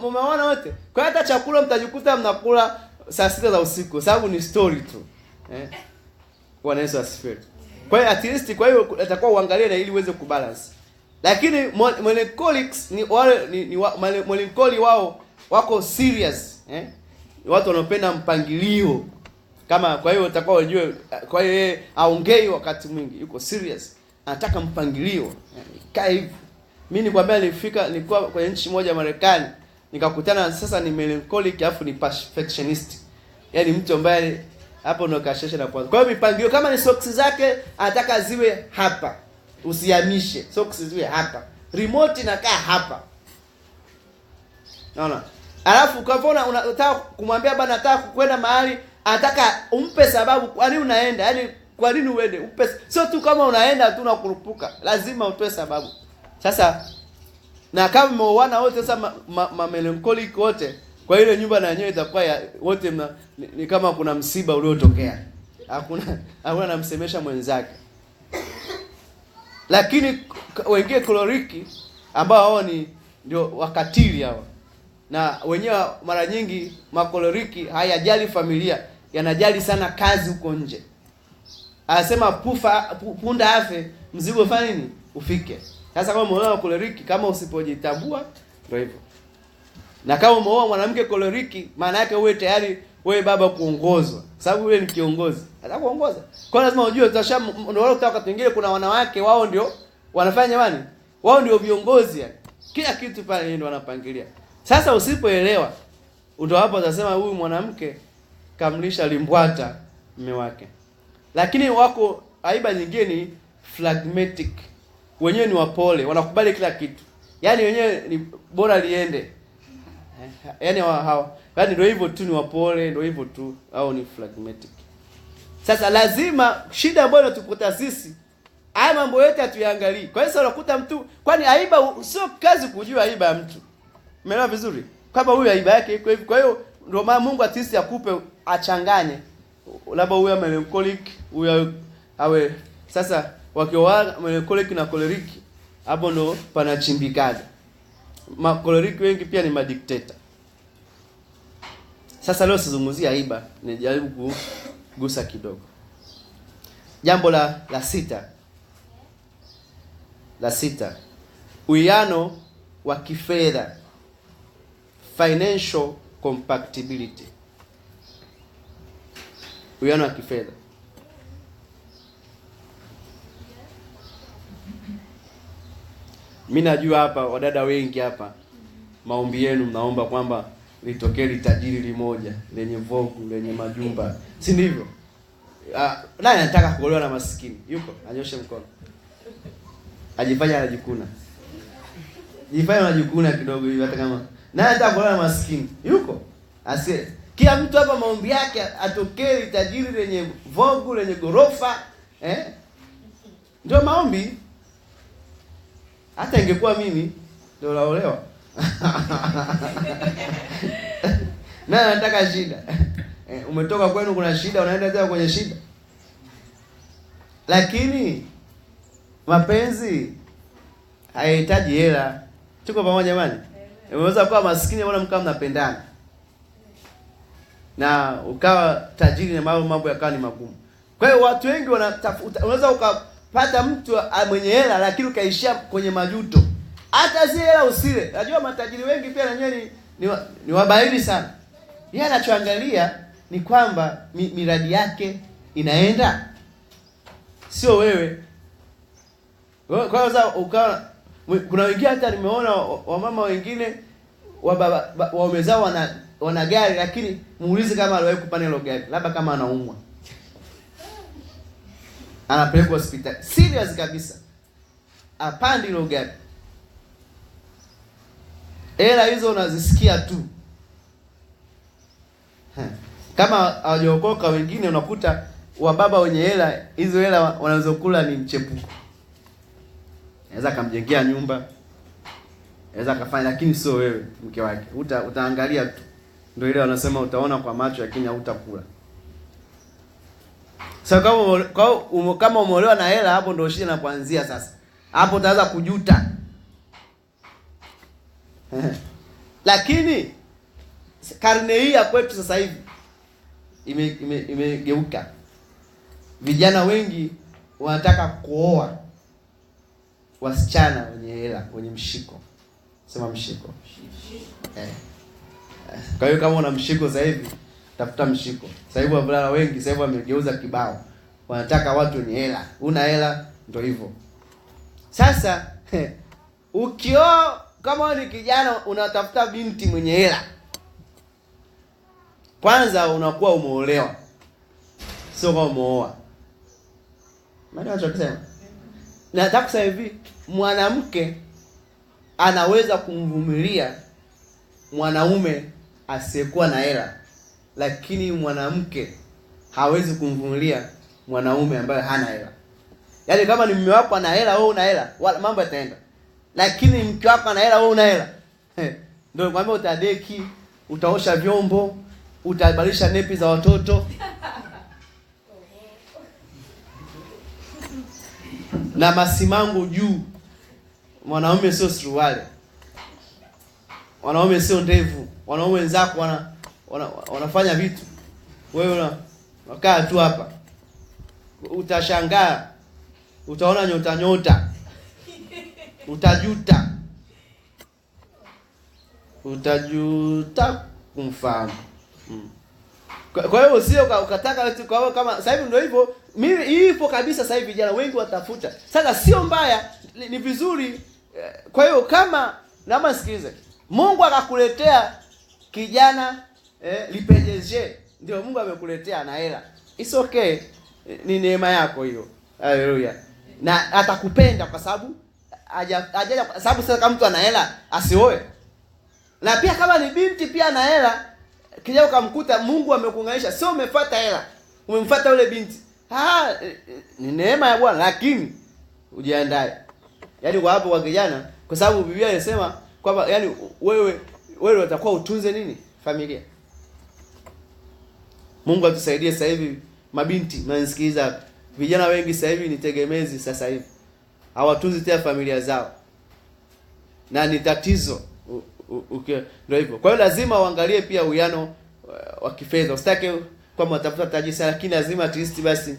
mmeona wote. Kwa hata chakula mtajikuta mnakula saa 6 za usiku, sababu ni story tu. Bwana Yesu asifiwe. Kwa hiyo at least, kwa hiyo atakuwa uangalie na ili uweze kubalance. Lakini melancholics ni melancholy wako serious, watu wanapenda mpangilio. Kama kwa hiyo utakuwa unajua, kwa hiyo yeye aongei wakati mwingi, yuko serious, anataka mpangilio. Kaa hivi. Mimi nikwambia nilikuwa kwenye nchi moja Marekani, nikakutana sasa ni melancholic alafu ni perfectionist. Yaani mtu ambaye hapo ndo kashesha na kwanza. Kwa hiyo mipangilio, kama ni socks zake anataka ziwe hapa, usihamishe. Socks ziwe hapa. Remote inakaa hapa. Naona. Alafu kama unataka kumwambia bana nataka kwenda mahali, anataka umpe sababu kwa nini unaenda. Yaani kwa nini uende? Umpe. Sio tu kama unaenda tu unakurupuka. Lazima utoe sababu. Sasa na kama mmeoana wote sasa melancholic wote, kwa ile nyumba na yenyewe itakuwa wote ni kama kuna msiba uliotokea. Hakuna namsemesha mwenzake. Lakini wengine choleric ambao hao ndio wakatili hao. Na wenyewe mara nyingi makoleriki hayajali familia, yanajali sana kazi huko nje. Anasema punda afe, mzigo fanya nini? Ufike. Sasa kama umeoa koleriki, kama usipojitambua ndio hivyo. Na kama umeoa mwanamke koleriki, maana yake wewe tayari wewe baba kuongozwa. Sababu yule ni kiongozi. Atakuongoza. Kwa lazima ujue ndio unataka watu wengine, kuna wanawake wao ndio wanafanya jamani, wao ndio viongozi yani. Kila kitu pale ndio wanapangilia. Sasa usipoelewa ndio hapo utasema huyu mwanamke kamlisha limbwata mume wake. Lakini wako aiba nyingine ni phlegmatic. Wenyewe ni wapole, wanakubali kila kitu. Yaani wenyewe ni bora liende. Yaani hao yaani ndio hivyo tu, ni wapole, ndio hivyo tu, au ni phlegmatic. Sasa lazima shida ambayo inatukuta sisi, haya mambo yote hatuyaangalii. Kwa hiyo unakuta mtu, kwani aiba sio kazi kujua aiba ya mtu. Umeelewa vizuri? Kama huyu aiba yake iko hivi. Kwa hiyo ndio maana Mungu atisi akupe achanganye. Labda huyu melancholic, huyu awe sasa wakioa melancholic na choleric, hapo ndo panachimbikaga. Choleric wengi pia ni madikteta. Sasa leo sizungumzia aiba, nijaribu kugusa kidogo. Jambo la sita. La sita. Uwiano wa kifedha. Financial compatibility. Uwiano wa kifedha. Mimi najua hapa wadada wengi hapa, maombi yenu mnaomba kwamba litokee litajiri limoja lenye vogu, lenye majumba, si ndivyo? Nani anataka kuolewa na maskini? Yuko? Anyoshe mkono. Ajifanya anajikuna. Jifanya unajikuna kidogo hivi hata kama. Nani anataka kuolewa na maskini? Yuko? Asie. Kila mtu hapa maombi yake atokee litajiri lenye vogu, lenye gorofa, ndio maombi. Hata ingekuwa mimi ndio naolewa. Na nataka shida. Umetoka kwenu kuna shida, unaenda tena kwenye shida. Lakini mapenzi hayahitaji hela. Tuko pamoja jamani? Unaweza kuwa maskini wala mkao mnapendana, na ukawa tajiri na mambo yakawa ni magumu. Kwa hiyo watu wengi wanatafuta, unaweza ukapata mtu mwenye hela lakini ukaishia kwenye majuto. Hata si hela usile. Najua matajiri wengi pia na wenyewe ni wabaili sana. Yeye anachoangalia ni kwamba miradi yake inaenda, sio wewe. Kwa hiyo ukawa kuna wengine, hata nimeona wamama wengine wamezao wana gari, lakini muulize kama aliwahi kupanda hilo gari, labda kama anaumwa anapelekwa hospitali serious kabisa, apande hilo gari. Hela hizo unazisikia tu. Kama hawajaokoka wengine, unakuta wababa wenye hela, hizo hela wanazokula ni mchepuko. Anaweza kumjengea nyumba, anaweza kufanya, lakini sio wewe mke wake. Utaangalia tu. Ndio ile wanasema utaona kwa macho lakini hautakula. Sasa kama umeolewa na hela, hapo ndio shida inapoanzia sasa. Hapo utaanza kujuta. Lakini karne hii ya kwetu sasa hivi imegeuka. Vijana wengi wanataka kuoa wasichana wenye hela, wenye mshiko. Sema mshiko. Kwa hiyo kama una mshiko sasa hivi, tafuta mshiko. Sasa hivi wavulana wengi sasa hivi wamegeuza kibao. Wanataka watu wenye hela. Una hela ndio hivyo. Sasa ukioa, kama wewe ni kijana unatafuta binti mwenye hela, kwanza unakuwa umeolewa, sio kama umeoa. Maana nachokisema, nataka kusema hivi, mwanamke anaweza kumvumilia mwanaume asiyekuwa na hela, lakini mwanamke hawezi kumvumilia mwanaume ambaye hana hela. Yaani kama ni mume wako ana hela, wewe una hela, mambo yataenda. Lakini mke wako ana hela, wewe una hela, ndio kwamba utadeki, utaosha vyombo, utabadilisha nepi za watoto na masimango juu. Mwanaume sio suruali, wanaume sio ndevu. Wanaume wenzako wanafanya vitu, wewe unakaa tu hapa. Utashangaa, utaona nyota, utajuta kumfahamu. Kwa hiyo sio ukataka tu, kwa hiyo kama sasa hivi ndio hivyo. Mimi ipo kabisa sasa hivi, vijana wengi watafuta. Sasa sio mbaya, ni vizuri. Kwa hiyo kama naomba sikilize, Mungu akakuletea kijana lipejeje, ndio Mungu amekuletea na hela, it's okay, ni neema yako hiyo. Haleluya. Na atakupenda kwa sababu hajaja, kwa sababu sasa kama mtu ana hela asioe. Na pia kama ni binti pia ana hela, kija ukamkuta Mungu amekuunganisha, sio umefuata hela, umemfuata yule binti. Ni neema ya Bwana, lakini ujiandae. Yaani kwa hapo kwa kijana, kwa sababu Biblia inasema kwamba yani wewe utakuwa utunze nini? Familia. Mungu atusaidie sasa hivi mabinti, mnanisikiliza. Vijana wengi sasa hivi ni tegemezi sasa hivi. Hawatunzi tena familia zao. Na ni tatizo. Ndio hivyo. Kwa hiyo lazima uangalie pia uwiano wa kifedha. Usitake kwamba utafuta tajiri sana, lakini lazima at least basi.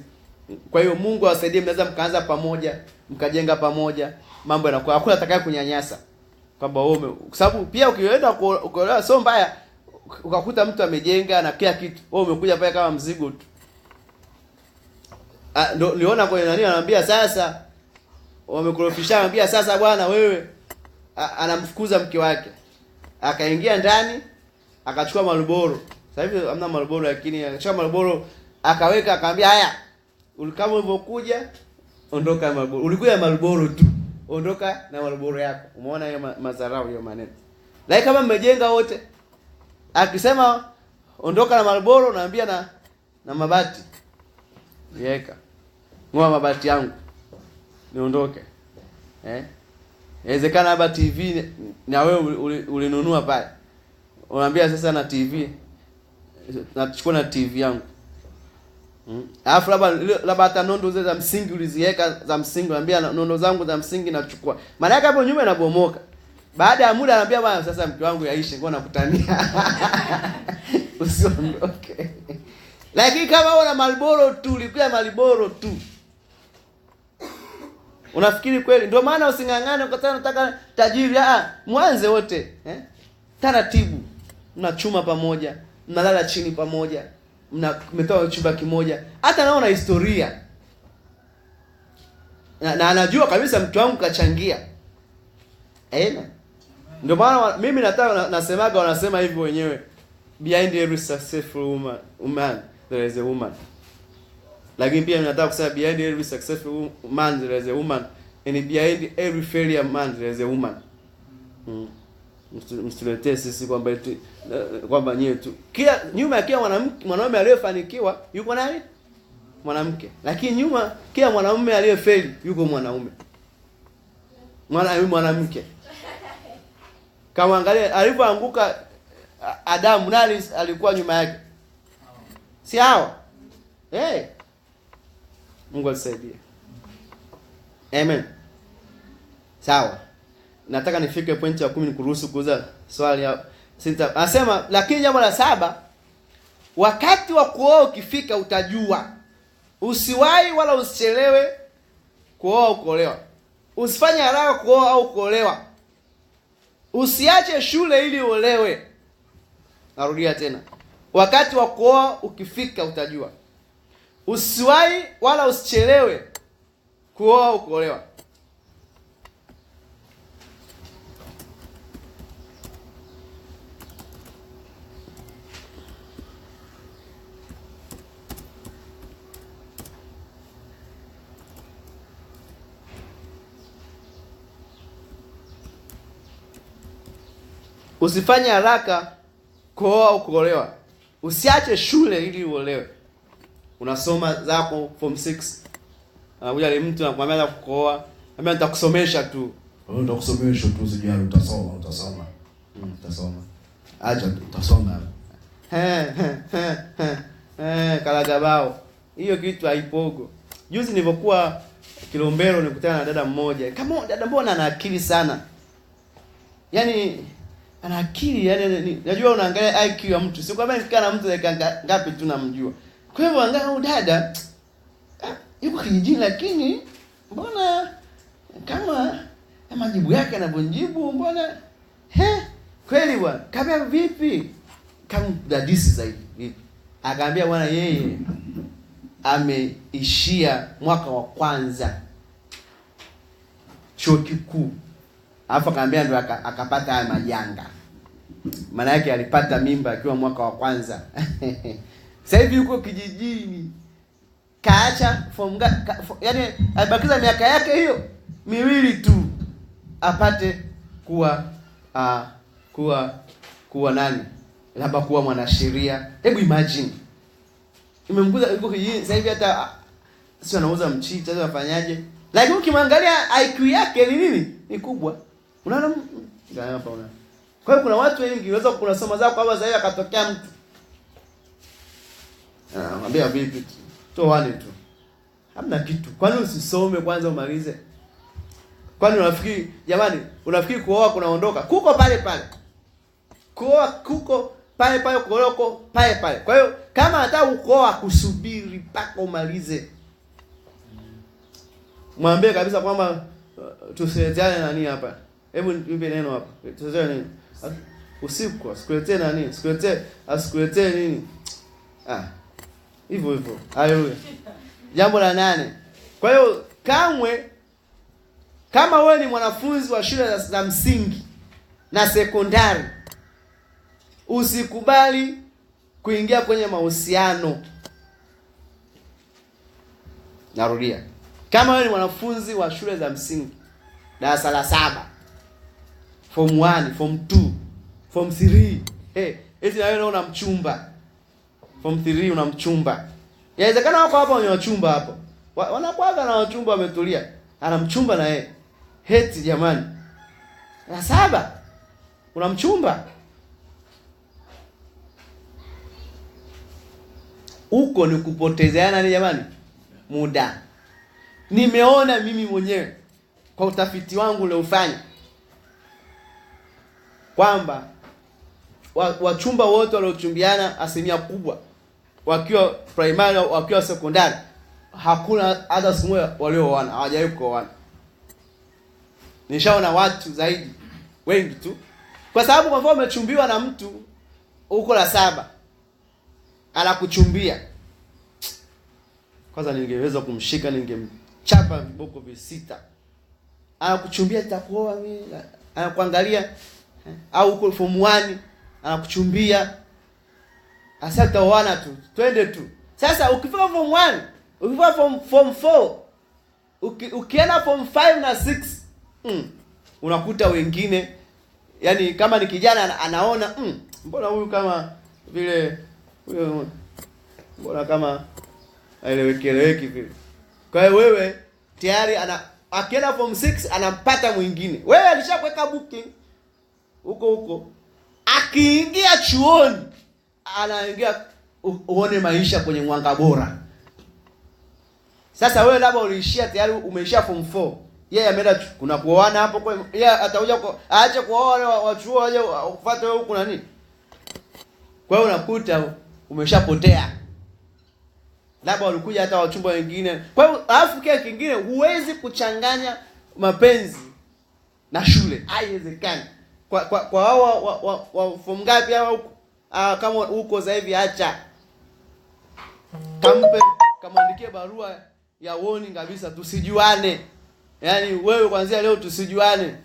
Kwa hiyo Mungu awasaidie, mnaweza mkaanza pamoja, mkajenga pamoja, mambo yanakuwa hakuna atakaye kunyanyasa. Kwamba wewe kwa sababu pia ukienda ukolewa sio mbaya ukakuta mtu amejenga na kila kitu, wewe umekuja pale kama mzigo tu. Ndio niona kwa nani anamwambia sasa wamekorofisha, anamwambia sasa bwana wewe, anamfukuza mke wake. Akaingia ndani akachukua Marlboro. Sasa hivi hamna Marlboro, lakini akachukua Marlboro akaweka, akamwambia haya, kama ulivyokuja ondoka na Marlboro. Ulikuja Marlboro tu, ondoka na Marlboro yako. Umeona hiyo madharau hiyo maneno. Lakini kama mmejenga wote, akisema ondoka na Marlboro, naambia na mabati. Yeka. Ngoa mabati yangu. Niondoke. Inawezekana hapa TV na wewe ulinunua pale. Unaambia sasa na TV nachukua na TV yangu. Alafu labda hata nondo zile za msingi uliziweka za msingi, unaambia nondo zangu za msingi nachukua. Maana yake hapo nyuma inabomoka. Baada ya muda anaambia bwana sasa mke wangu yaishe, ngoja nakutania. Usiondoke. Lakini kama una Marlboro tu, ulikuwa Marlboro tu. Unafikiri kweli? Ndio maana usingangane kwa sababu nataka tajiri. Mwanze wote, taratibu. Mnachuma pamoja, mnalala chini pamoja, mmetoa chumba kimoja. Hata naona historia. Na anajua kabisa mtu wangu kachangia. Ndio maana mimi nataka nasemaga, wanasema hivyo wenyewe. Behind every successful woman there is a woman. Lakini pia nataka kusema behind every successful man there is a woman, and behind every failure man there is a woman. Msituletee sisi kwamba nyewe tu. Kila nyuma ya kila mwanaume aliyefanikiwa yuko nani? Mwanamke. Lakini nyuma kila mwanamume aliyefeli yuko mwanaume. Mwanamke. Kama angalia alipoanguka Adamu, nani alikuwa nyuma yake? Si Hawa. Mungu atusaidie. Amen. Sawa. Nataka nifike pointi ya 10 nikuruhusu kuuza swali hapo. Anasema lakini jambo la 7, wakati wa kuoa ukifika utajua. Usiwahi wala usichelewe kuoa au kuolewa. Usifanye haraka kuoa au kuolewa. Usiache shule ili uolewe. Narudia tena. Wakati wa kuoa ukifika utajua. Usiwahi wala usichelewe kuoa au kuolewa. Usifanye haraka kuoa au kuolewa. Usiache shule ili uolewe. Unasoma zako form 6. Anakuja ile mtu anakuambia kuoa, anambia nitakusomesha tu. Nitakusomesha tu, sijui utasoma. Utasoma. Acha utasoma. Kalagabao. Hiyo kitu haipogo. Juzi nilipokuwa Kilombero nikutana na dada mmoja. Kama dada mbona ana akili sana. Yaani ana akili, yani najua unaangalia IQ ya mtu. Sio kwamba nikikaa na mtu dakika ngapi tu namjua. Kwa hivyo angalau dada yuko kijijini, lakini mbona kama majibu yake anavyojibu mbona kweli bwana. Kaambia vipi? Kama dadisi zaidi vipi? Akaambia bwana yeye ameishia mwaka wa kwanza chuo kikuu. Alafu akaambia ndo akapata haya majanga. Maana yake alipata mimba akiwa mwaka wa kwanza. Sasa hivi yuko kijijini. Kaacha yani alibakiza miaka yake hiyo miwili tu apate kuwa nani? Labda kuwa mwanasheria. Hebu imagine. Imemkuza yuko kijijini sasa hivi, hata sio anauza mchicha, sasa afanyaje? Lakini ukimwangalia IQ yake ni nini? Ni kubwa. Unaona hapa unaona. Kwa hiyo kuna watu wengi unaweza kuna soma zako hapa sasa hivi akatokea mtu. Mwambie vipi? Toane tu. Hamna kitu. Kwani usisome kwanza umalize? Kwani unafikiri jamani, unafikiri kuoa kunaondoka? Kuko pale pale. Kuoa kuko pale pale, kuoloko pale pale. Kwa hiyo kama hata ukoa kusubiri mpaka umalize. Mwambie kabisa kwamba tusiletane nani hapa. Hebu nipe neno hapa. Tusiletane nini? Usiku asikuletee nani? Asikuletee nini? Hivyo. Haleluya. Jambo la 8. Kwa hiyo kamwe kama wewe ni mwanafunzi wa shule za msingi na sekondari, usikubali kuingia kwenye mahusiano. Narudia. Kama wewe ni mwanafunzi wa shule za msingi, darasa la 7, form 1, form 2, form 3, eti na wewe una mchumba. Form 3 una mchumba. Inawezekana wako hapa wenye wachumba hapo. Wanakuaga na wachumba wametulia. Ana mchumba na yeye. Heti jamani. La 7. Una mchumba. Huko ni kupotezeana ni jamani muda. Nimeona mimi mwenyewe kwa utafiti wangu uliofanya kwamba wachumba wote waliochumbiana asilimia kubwa wakiwa primary wakiwa secondary, hakuna hata siku moja walioana, hawajawahi kuoana. Nishaona watu zaidi wengi tu, kwa sababu kwa mfano umechumbiwa na mtu huko la 7 anakuchumbia, kwanza ningeweza kumshika ningemchapa viboko visita. Anakuchumbia nitakuoa mimi, anakuangalia au huko form 1 anakuchumbia, asa taoana tu, twende tu. Sasa ukifika form 1, ukifika form 4, ukienda form 5 na 6, unakuta wengine, yani kama ni kijana anaona mbona huyu kama vile huyo, mbona kama aeleweki vile. Kwa hiyo wewe tayari akienda form 6 anampata mwingine. Wewe alishakuweka booking huko. Akiingia chuoni anaingia uone maisha kwenye mwanga bora. Sasa wewe labda uliishia tayari umeishia form 4. Yeye ameenda kuna kuoana hapo kwa yeye atakuja aache kuoa wale wa chuo waje kufuata wewe huko na nini. Kwa hiyo unakuta umeshapotea. Labda walikuja hata wachumba wengine. Kwa hiyo alafu kingine huwezi kuchanganya mapenzi na shule. Haiwezekani. Kwa hao wa form ngapi hao kama huko sasa hivi acha. Kamandikie barua ya warning kabisa tusijuane. Yaani wewe kuanzia leo tusijuane.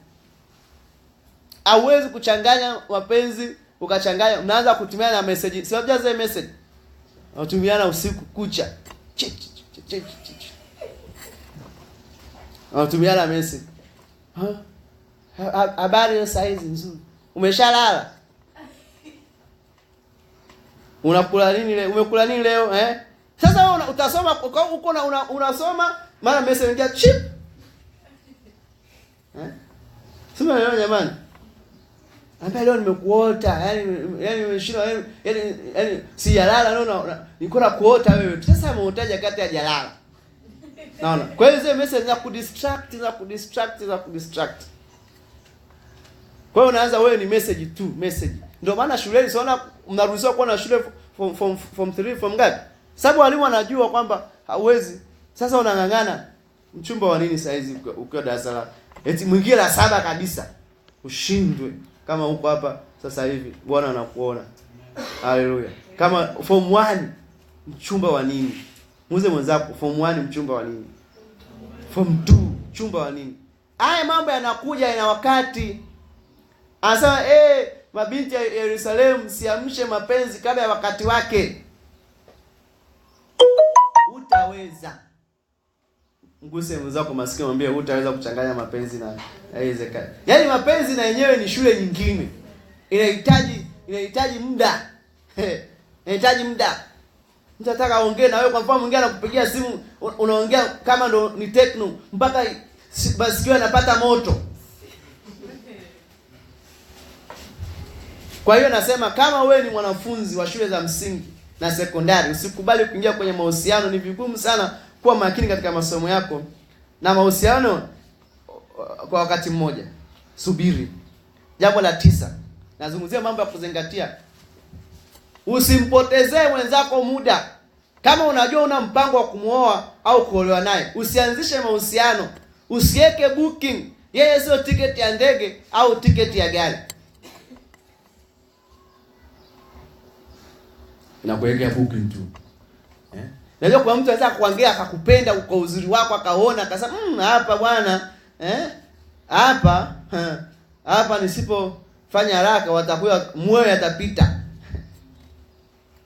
Hauwezi kuchanganya mapenzi ukachanganya, unaanza kutumiana na message. Si unajua zile message. Unatumiana usiku kucha. Unatumiana message. Habari ya size nzuri. Umeshalala? Unakula nini leo? Umekula nini leo? Sasa wewe utasoma huko na unasoma mara message ingia chip. Sema leo jamani. Ambaye leo nimekuota, yani nimeshinda yani sijalala leo niko na kuota wewe. Sasa umeotaje kati ya jalala? Naona. Kwa hiyo zile message za kudistract. Kwa hiyo unaanza wewe ni message tu, message. Ndio maana shuleni siona mnaruhusiwa kuwa na shule form 3 form ngapi? Sababu walimu wanajua kwamba hauwezi. Sasa unangangana mchumba wa nini saa hizi ukiwa darasa la eti mwingie la 7 kabisa. Ushindwe kama huko hapa sasa hivi Bwana anakuona. Haleluya. Kama form 1 mchumba wa nini? Muuze mwenzako form 1 mchumba wa nini? Form 2 mchumba wa nini? haya mambo yanakuja ina wakati. Anasema mabinti ya Yerusalemu, siamshe mapenzi kabla ya wakati wake. Utaweza. Mguse mwenzako masikio, mwambie utaweza kuchanganya mapenzi na haiwezekani. Yaani mapenzi na yenyewe ni shule nyingine. Inahitaji muda. Inahitaji muda. Mtu anataka aongee na wewe, kwa mfano mwingine anakupigia simu, unaongea kama ndo ni techno mpaka masikio yanapata moto. Kwa hiyo nasema kama wewe ni mwanafunzi wa shule za msingi na sekondari, usikubali kuingia kwenye mahusiano. Ni vigumu sana kuwa makini katika masomo yako na mahusiano kwa wakati mmoja. Subiri. Jambo la 9. Nazungumzia mambo ya kuzingatia. Usimpotezee mwenzako muda. Kama unajua una mpango wa kumuoa au kuolewa naye, usianzishe mahusiano. Usiweke booking. Yeye sio tiketi ya ndege au tiketi ya gari. Inakuwekea booking tu. Najua kwa mtu anaweza kuangalia akakupenda kwa uzuri wako, akaona akasema hapa bwana, hapa nisipofanya haraka watakuwa moyo yatapita.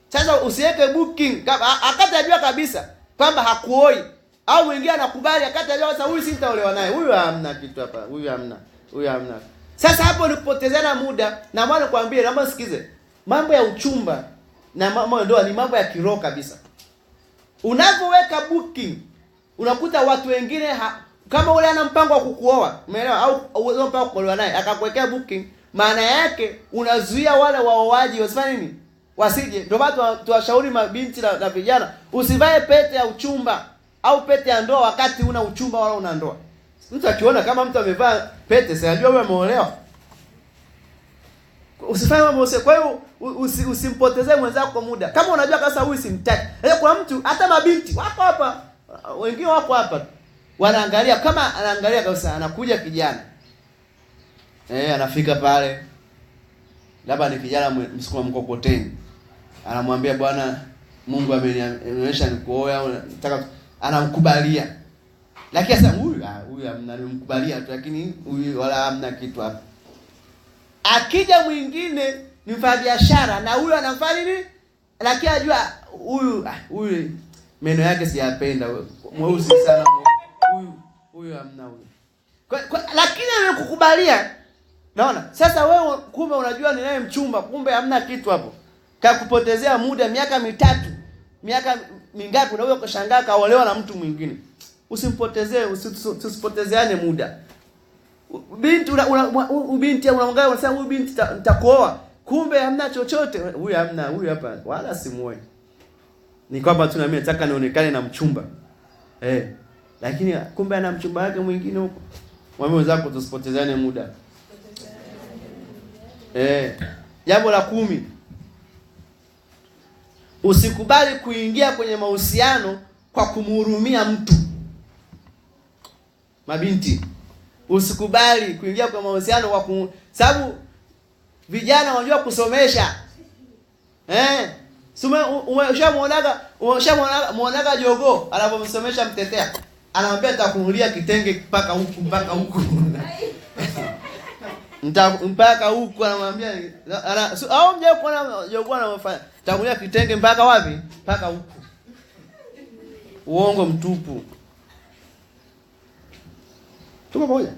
Sasa usiweke booking akati ajua kabisa kwamba hakuoi, au mwingine anakubali akati ajua sasa huyu sitaolewa naye, huyu hamna kitu hapa, huyu hamna. Sasa hapo ni kupotezana muda. Na maana nikwambie, naomba sikize, mambo ya uchumba na mambo ya ndoa ni mambo ya kiroho kabisa. Unapoweka booking, unakuta watu wengine kama ule ana mpango wa kukuoa, umeelewa, au una mpango wa kuolewa naye, akakuwekea booking, maana yake unazuia wale waoaji wasifanye nini? Wasije. Ndio maana tuwashauri mabinti na vijana, usivae pete ya uchumba au pete ya ndoa wakati una uchumba wala una ndoa. Mtu akiona kama mtu amevaa pete, si anajua wewe umeolewa. Usifanye mambo. Kwa hiyo usimpotezee mwenzako muda. Kama unajua kasa huyu simtaki. Kwa mtu, hata mabinti wako hapa, wengine wako hapa, wanaangalia kama anaangalia kabisa, anakuja kijana. Anafika pale. Labda ni kijana msukuma mkokoteni. Anamwambia bwana, Mungu amenionyesha nikuoa, nataka, anamkubalia. Lakini sasa huyu hamna, nimkubalia tu, lakini huyu wala hamna kitu hapa. Akija mwingine ni mfanyabiashara na huyu anafanya nini? Lakini ajua huyu meno yake siyapenda, mweusi sana huyu hamna huyu. Lakini amekukubalia. Naona? Sasa wewe kumbe unajua ni naye mchumba, kumbe hamna kitu hapo. Kakupotezea muda miaka 3, miaka mingapi, na wewe ukashangaa kaolewa na mtu mwingine. Usimpotezee, usipotezeane muda. Binti binti unamwangalia unasema huyu binti nitakuoa, kumbe hamna chochote. Huyu hamna, huyu hapa wala simuoe. Ni kwamba tu na mimi nataka nionekane na mchumba. Lakini kumbe ana mchumba wake mwingine huko. Mwambie wenzako tusipotezeane muda. Jambo la 10. Usikubali kuingia kwenye mahusiano kwa kumhurumia mtu. Mabinti, usikubali kuingia kwa mahusiano kwa sababu vijana wanajua kusomesha. Umeshamuonaga jogoo anapomsomesha mtetea. Anamwambia nitakununulia kitenge mpaka huku. Mpaka huku anamwambia au mje kuona jogoo anafanya. Nitakununulia kitenge mpaka wapi? Mpaka huku. Uongo mtupu. Tuko pamoja?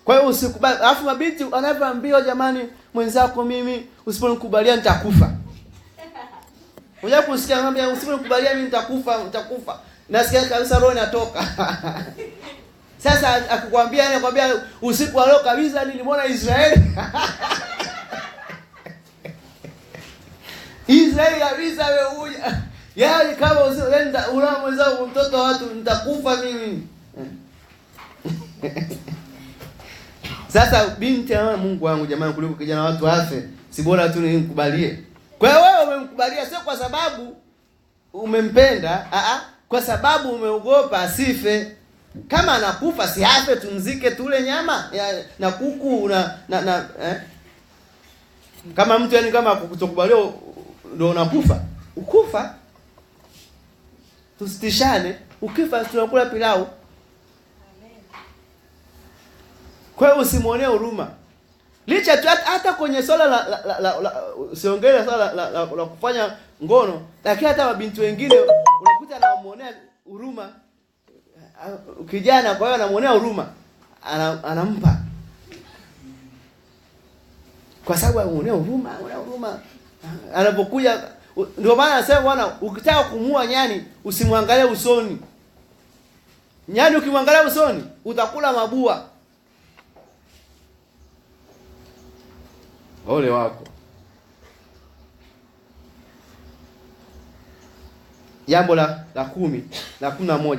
Kwa hiyo usikubali. Alafu mabinti anavyoambiwa, jamani, mwenzako mimi usiponikubalia nitakufa. Unajua kusikia anambia usiponikubalia mimi nitakufa. Nasikia kabisa roho inatoka. Sasa akikwambia anakuambia usiku wa leo kabisa nilimwona Israeli. Israeli kabisa wewe. Yaani kama usienda una mwenzako mtoto wa watu nitakufa mimi. Sasa binti Mungu wangu jamani, kuliko kijana watu afe, si bora tu nimkubalie. Kwa hiyo wewe umemkubalia sio kwa sababu umempenda, kwa sababu umeogopa asife. Kama anakufa si afe, tumzike tule nyama na kuku Kama mtu yani kama kutokubalia ndio unakufa. Ukufa. Tusitishane, ukifa tunakula pilau. Kwa hiyo usimuonee huruma. Licha tu hata kwenye swala la usiongee swala la kufanya ngono, lakini hata mabinti wengine unakuta anamuonea huruma kijana, kwa hiyo anamuonea huruma, anampa. Kwa sababu anamuonea huruma. Anapokuja, ndio maana anasema bwana, ukitaka kumuua nyani usimwangalie usoni. Nyani ukimwangalia usoni utakula mabua. Ole wako. Jambo la 11.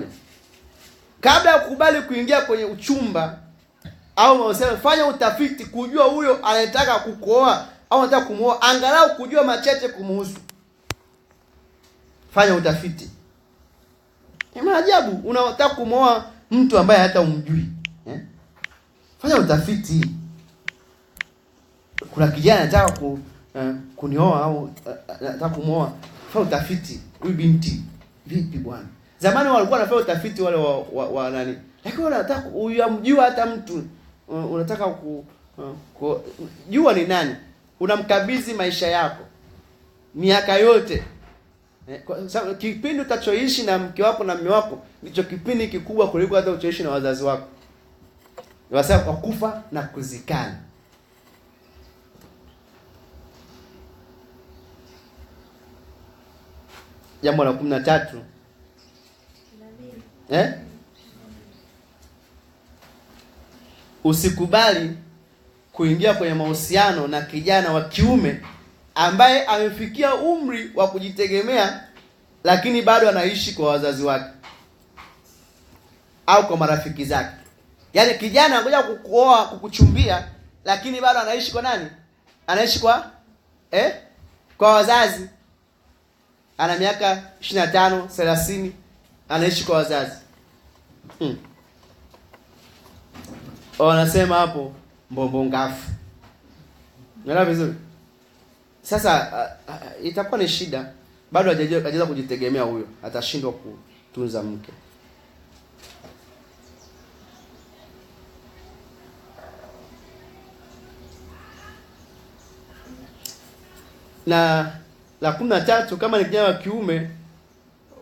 Kabla ya kukubali kuingia kwenye uchumba au mahusiano, fanya utafiti kujua huyo anataka kukuoa au anataka kumuoa, angalau kujua machache kumuhusu. Fanya utafiti. Ni maajabu unataka kumuoa mtu ambaye hata umjui. Fanya utafiti. Kuna kijana anataka kunioa au anataka kumuoa, fanya utafiti. Huyu binti vipi bwana? Zamani walikuwa wanafanya utafiti wale wa nani? Lakini unataka uyamjua hata mtu, unataka jua ni nani? Unamkabidhi maisha yako. Miaka yote. Kipindi utachoishi na mke wako na mume wako ndicho kipindi kikubwa kuliko hata uchoishi na wazazi wako. Wasema kwa kufa na kuzikana. Jambo la 13. Usikubali kuingia kwenye mahusiano na kijana wa kiume ambaye amefikia umri wa kujitegemea lakini bado anaishi kwa wazazi wake au kwa marafiki zake. Yaani kijana anakuja kukuoa, kukuchumbia, lakini bado anaishi kwa nani? Anaishi kwa kwa wazazi. Ana miaka 25, 30, anaishi kwa wazazi. Wanasema hapo mbombo ngafu. Unaelewa vizuri? Sasa itakuwa ni shida. Bado hajaweza kujitegemea huyo, atashindwa kutunza mke. Na la 13, kama ni kijana wa kiume,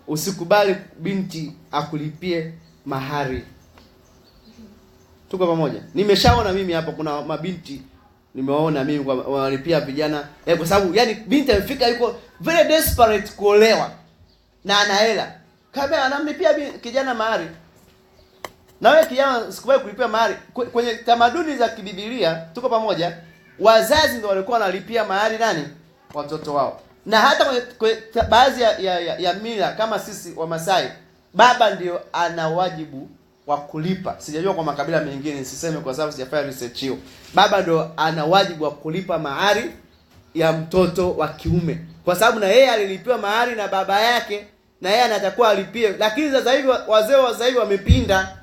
usikubali binti akulipie mahari. Tuko pamoja? Nimeshaona mimi hapa kuna mabinti nimewaona mimi wanalipia vijana kwa sababu yani binti amefika yuko very desperate kuolewa na ana hela. Kabla anamlipia kijana mahari. Na wewe kijana usikubali kulipia mahari. Kwenye tamaduni za Kibiblia, tuko pamoja, wazazi ndio walikuwa wanalipia mahari nani? Watoto wao. Na hata kwenye baadhi ya mila kama sisi wa Masai, baba ndio ana wajibu wa kulipa. Sijajua kwa makabila mengine, nisiseme kwa sababu sijafanya research hiyo. Baba ndio ana wajibu wa kulipa mahari ya mtoto wa kiume. Kwa sababu na yeye alilipiwa mahari na baba yake, na yeye anatakuwa alipie. Lakini sasa hivi wazee wa sasa hivi wamepinda.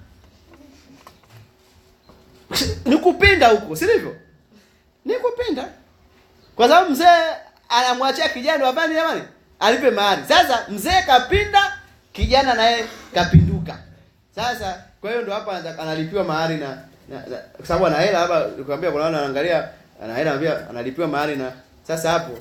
Ni kupinda huko, si ndivyo? Ni kupinda. Kwa sababu mzee anamwachia kijana wafanye jamani, alipe mahari. Sasa mzee kapinda, kijana naye kapinduka. Sasa kwa hiyo ndo hapa analipiwa mahari na kwa sababu ana hela hapa, nikwambia kuna wana anaangalia ana hela anambia analipiwa mahari na sasa hapo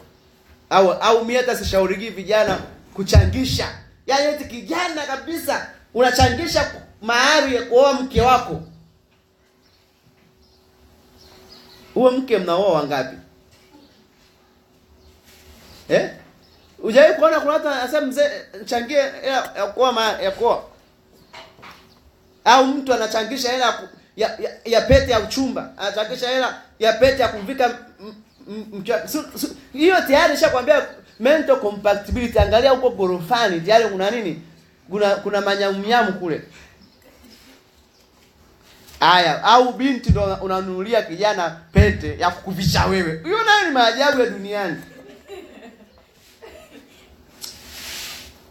au mimi hata sishauriki vijana kuchangisha. Yaani eti kijana kabisa unachangisha mahari ya kuoa mke wako. Huo mke mnaoa wangapi? Hujawahi kuona kuna hata anasema mzee changie ya kuoa au mtu anachangisha hela ya pete ya uchumba, anachangisha hela ya pete ya kuvika hiyo tayari nishakwambia mental compatibility. Angalia huko gorofani tayari kuna nini? Kuna manyamnyamu kule. Aya, au binti ndo unanunulia kijana pete ya kukuvisha wewe. Hiyo nayo ni maajabu ya duniani.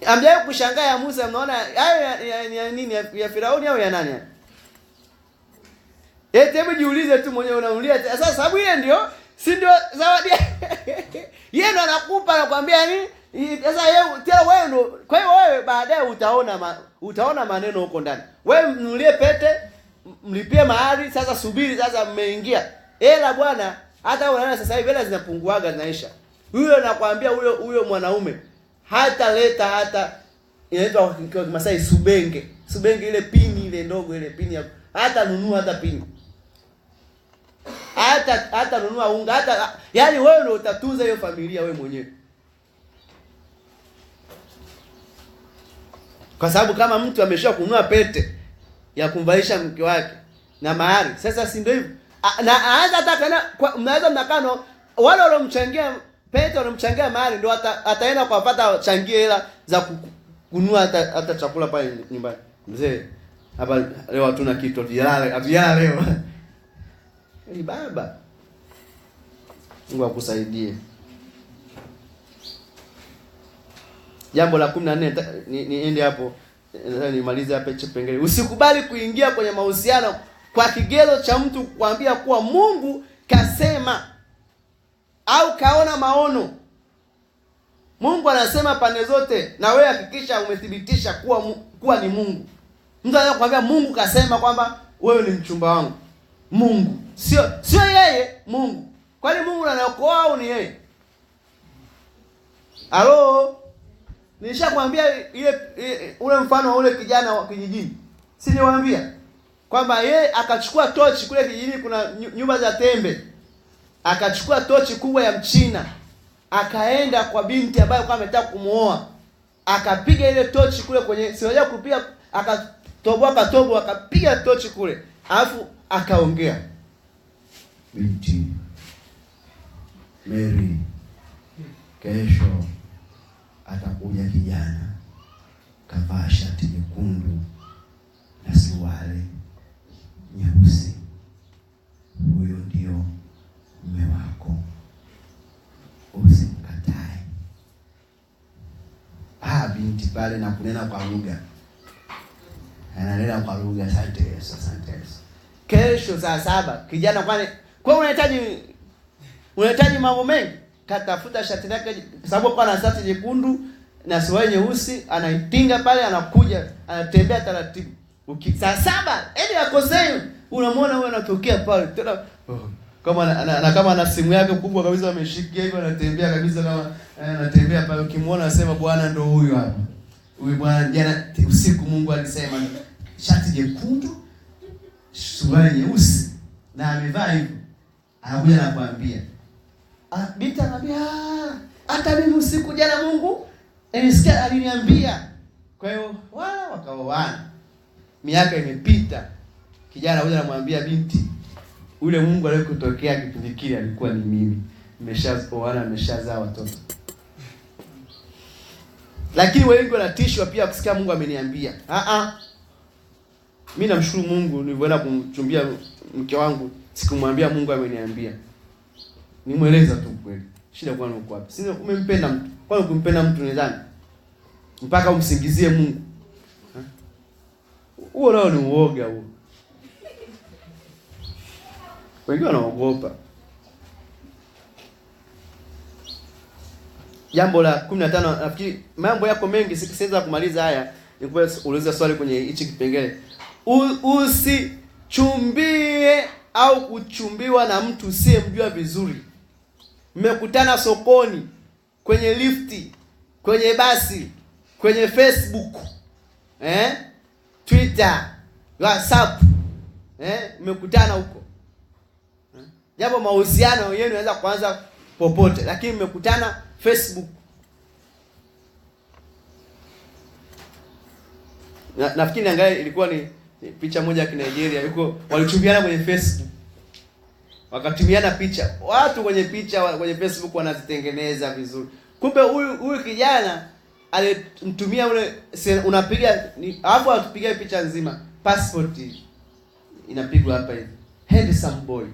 Ambaye kushangaa ya Musa, mnaona hayo ya nini, ya Firauni au ya nani? Hebu jiulize tu mwenyewe unanunulia. Sasa sababu ile ndio si ndio zawadi. Yeye ndo anakupa na kwambia nini? Sasa yeye tena wewe ndo, kwa hiyo wewe baadaye utaona maneno huko ndani. Wewe mnunulie pete mlipie mahali, sasa subiri, sasa mmeingia. Hela bwana, hata unaona sasa hivi hela zinapunguaga, zinaisha. Huyo nakwambia, huyo mwanaume hata leta hata inaitwa kwa Kimasai subenge. Subenge ile pini ile ndogo ile pini ya hata nunua hata pini. Hata nunua unga, hata yani wewe ndio utatunza hiyo familia wewe mwenyewe. Kwa sababu kama mtu amesha kununua pete ya kumvalisha mke wake na mahari, sasa si ndio hivyo? Na aanza hata kana mnaweza mnakano wale walomchangia pete walomchangia mahari ndio ataenda kuwapata changie hela za kununua hata chakula pale nyumbani. Mzee, hapa leo hatuna kitu, aviala leo. Ni baba. Mungu akusaidie. Jambo la 14 niende hapo. Nimalize hapa kipengele. Usikubali kuingia kwenye mahusiano kwa kigezo cha mtu kuambia kuwa Mungu kasema au kaona maono. Mungu anasema pande zote, na wewe hakikisha umethibitisha kuwa ni Mungu. Mtu anaweza kuambia Mungu kasema kwamba wewe ni mchumba wangu. Mungu. Sio yeye, Mungu. Kwani Mungu anaokoa au ni yeye? Halo? Nishakwambia ule mfano wa ule kijana wa kijijini. Si niwaambia kwamba yeye akachukua tochi kule kijijini, kuna nyumba za tembe. Akachukua tochi kubwa ya Mchina. Akaenda kwa binti ambaye kwa ametaka kumuoa. Akapiga ile tochi kule kwenye siwajua kupiga, akatoboa akapiga tochi kule. Alafu akaongea. Binti Mary, kesho atakuja kijana kavaa shati nyekundu na suruali nyeusi. Huyo ndio mume wako, usimkatae. Binti pale na kunena kwa lugha. Ananena kwa lugha, asante Yesu, asante Yesu. Kesho saa 7 kijana kwa unahitaji mambo mengi, katafuta shati lake sababu kwa na shati nyekundu na suruali nyeusi, anaitinga pale, anakuja, anatembea taratibu. Saa 7 akosei, unamwona wewe anatokea pale tena kama ana simu yake kubwa kabisa ameshikia hivyo, anatembea kabisa kama anatembea pale. Ukimwona anasema Bwana ndio huyu hapa. Huyu Bwana jana usiku Mungu alisema shati jekundu, suruali nyeusi na amevaa hivyo. Anakuja na kuambia. Binti anambia, hata mimi usiku jana Mungu nilisikia aliniambia. Kwa hiyo wakaoana. Miaka imepita. Kijana huyo anamwambia binti, ule Mungu aliyekutokea kipindi kile alikuwa ni mimi. Nimeshaoana, nimeshazaa watoto. Lakini wengi wanatishwa pia kusikia Mungu ameniambia. Mimi namshukuru Mungu nilivyoenda kumchumbia mke wangu, sikumwambia Mungu ameniambia. Nimueleza tu kweli. Shida kwa nini uko wapi? Sisi umempenda mtu. Kwa nini kumpenda mtu ni dhambi? Mpaka umsingizie Mungu. Huo nao ni uoga huo. Wengi wanaogopa. Jambo la 15, nafikiri mambo yako mengi, sikiweza kumaliza haya. Nikuwa uliza swali kwenye hichi kipengele. Usichumbie au kuchumbiwa na mtu usiyemjua vizuri. Mmekutana sokoni, kwenye lifti, kwenye basi, kwenye Facebook, Twitter, WhatsApp, mmekutana huko. Japo mahusiano yenu yanaweza kuanza popote, lakini mmekutana Facebook. Nafikiri angalia ilikuwa ni picha moja ya Nigeria, yuko walichumbiana kwenye Facebook. Wakatumiana picha. Watu kwenye picha kwenye Facebook wanazitengeneza vizuri. Kumbe huyu kijana alimtumia ule unapiga alafu atupigia picha nzima. Passport inapigwa hapa hivi. Handsome boy.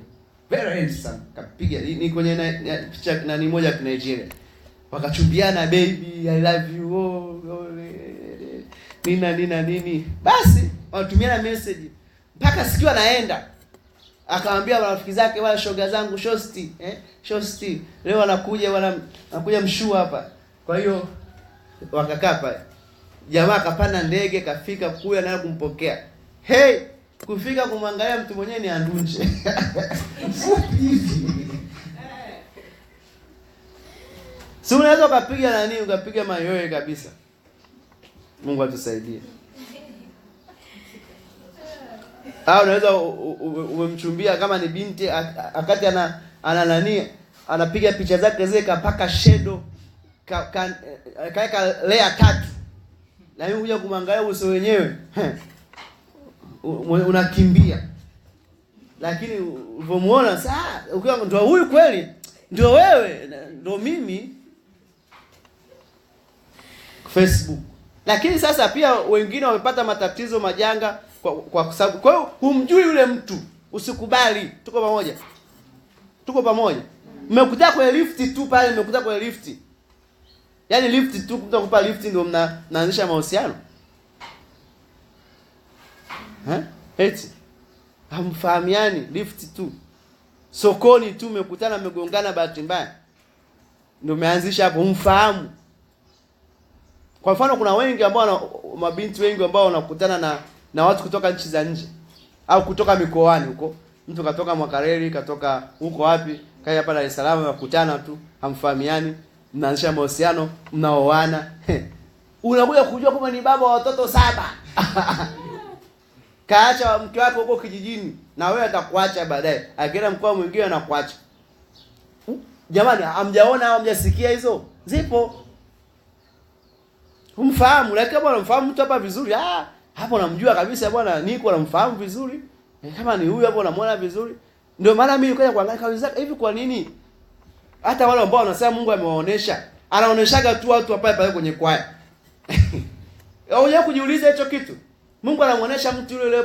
Very handsome. Kapiga ni kwenye picha na ni moja ya Nigeria. Wakachumbiana, baby I love you. Nini. Basi wanatumiana message. Mpaka sikiwa naenda. Akamwambia marafiki zake, wale shoga zangu shosti leo wanakuja mshua hapa. Kwa hiyo wakakaa pale. Jamaa akapanda ndege kafika kule na kumpokea. Hey, kufika kumwangalia mtu mwenyewe ni andunje. Fupi hivi. Si unaweza ukapiga mayowe kabisa. Mungu atusaidie. Au unaweza umemchumbia kama ni binti akati anapiga picha zake zile kapaka shadow kaeka layer 3. Na yeye kuja kumwangalia uso wenyewe. Unakimbia. Lakini ulipomuona saa ukiwa ndio huyu kweli, ndio wewe, ndio mimi, Facebook. Lakini sasa pia wengine wamepata matatizo majanga kwa sababu, kwa hiyo humjui yule mtu, usikubali. Tuko pamoja. Mmekutana kwenye lift tu pale, mmekutana kwenye lift. Yaani lift tu, mtakupa lift ndio mnaanzisha mahusiano. Eti hamfahamiani, lift tu. Sokoni tu mmekutana, mmegongana bahati mbaya, ndio umeanzisha hapo, umfahamu. Kwa mfano kuna wengi ambao mabinti wengi ambao wanakutana na watu kutoka nchi za nje au kutoka mikoani huko. Mtu katoka Mwakareli, katoka huko wapi, kaja hapa Dar es Salaam, wakutana tu, hamfahamiani, mnaanzisha mahusiano, mnaoana. Unakuja kujua kama ni baba wa watoto 7. Kaacha mke wako huko kijijini, na wewe atakuacha baadaye. Akienda mkoa mwingine anakuacha. Jamani, hamjaona au hamjasikia hizo? Zipo. Umfahamu, lakini kama unamfahamu mtu hapa vizuri, hapo unamjua kabisa bwana, niko namfahamu vizuri. Kama ni huyu hapo unamwona vizuri. Ndio maana mimi nikaja kuangalia kabisa hivi, kwa nini hata wale ambao wanasema Mungu amewaonesha, anaoneshaga tu watu pale kwenye kwaya. Au kujiuliza hicho kitu? Mungu anamuonesha mtu yule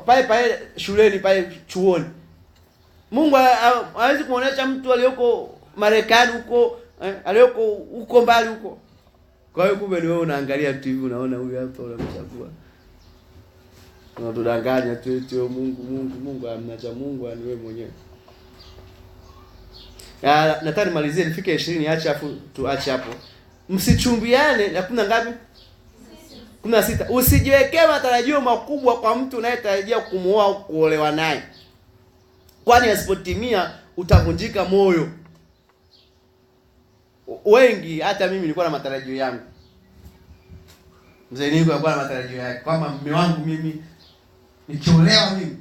pale shuleni, pale chuoni. Mungu hawezi kumuonesha mtu aliyoko Marekani huko, aliyoko huko mbali huko. Kwa hiyo kumbe ni wewe unaangalia tu hivi, unaona huyu hapa unamchagua. Unatudanganya tu eti Mungu amnacha Mungu ni wewe mwenyewe. Nataka nimalizie nifike 20, acha afu tuache hapo. Msichumbiane, na kuna ngapi? 16. Usijiwekee matarajio makubwa kwa mtu unayetarajia kumuoa au kuolewa naye. Kwani asipotimia utavunjika moyo. Wengi, hata mimi nilikuwa na matarajio yangu. Mzee Ningo alikuwa na matarajio yake kwamba mume wangu mimi nikiolewa mimi.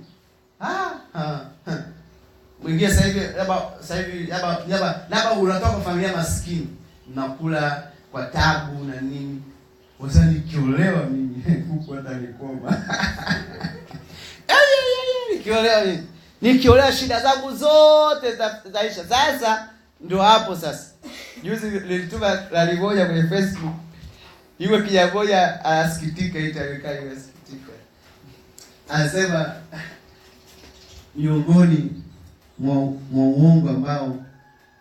Mwingine sasa hivi labda unatoka familia maskini, mnakula kwa tabu na nini. Wasa nikiolewa mimi huko hata nikoma. Nikiolewa shida zangu zote zitaisha. Sasa ndio hapo sasa. Juzi nilituma rali moja kwenye Facebook. Yule kijana moja anasikitika, itaonekana anasikitika. Anasema miongoni mwa uongo ambao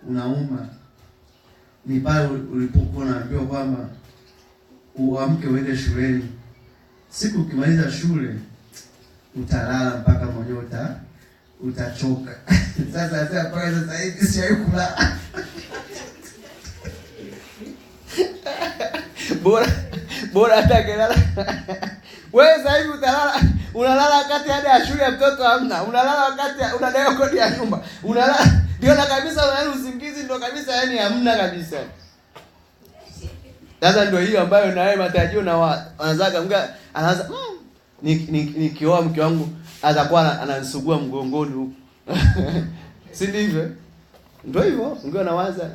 unauma ni pale ulipokuwa unaambiwa kwamba uamke uende shuleni. Siku ukimaliza shule utalala mpaka mwenyewe utachoka. Sasa paka sasa hivi siyo kulala. Bora hata kelala. Wewe sasa hivi unalala wakati hadi ya shule ya mtoto hamna. Unalala wakati unadai kodi ya nyumba. Unalala ndio na kabisa, unaona usingizi ndio kabisa, yani hamna kabisa. Sasa ndio hiyo ambayo na wewe matarajio na wanazaga mga anaanza nikioa mke wangu atakuwa ananisugua mgongoni huko. Si ndivyo? Ndio hivyo, ndio anawaza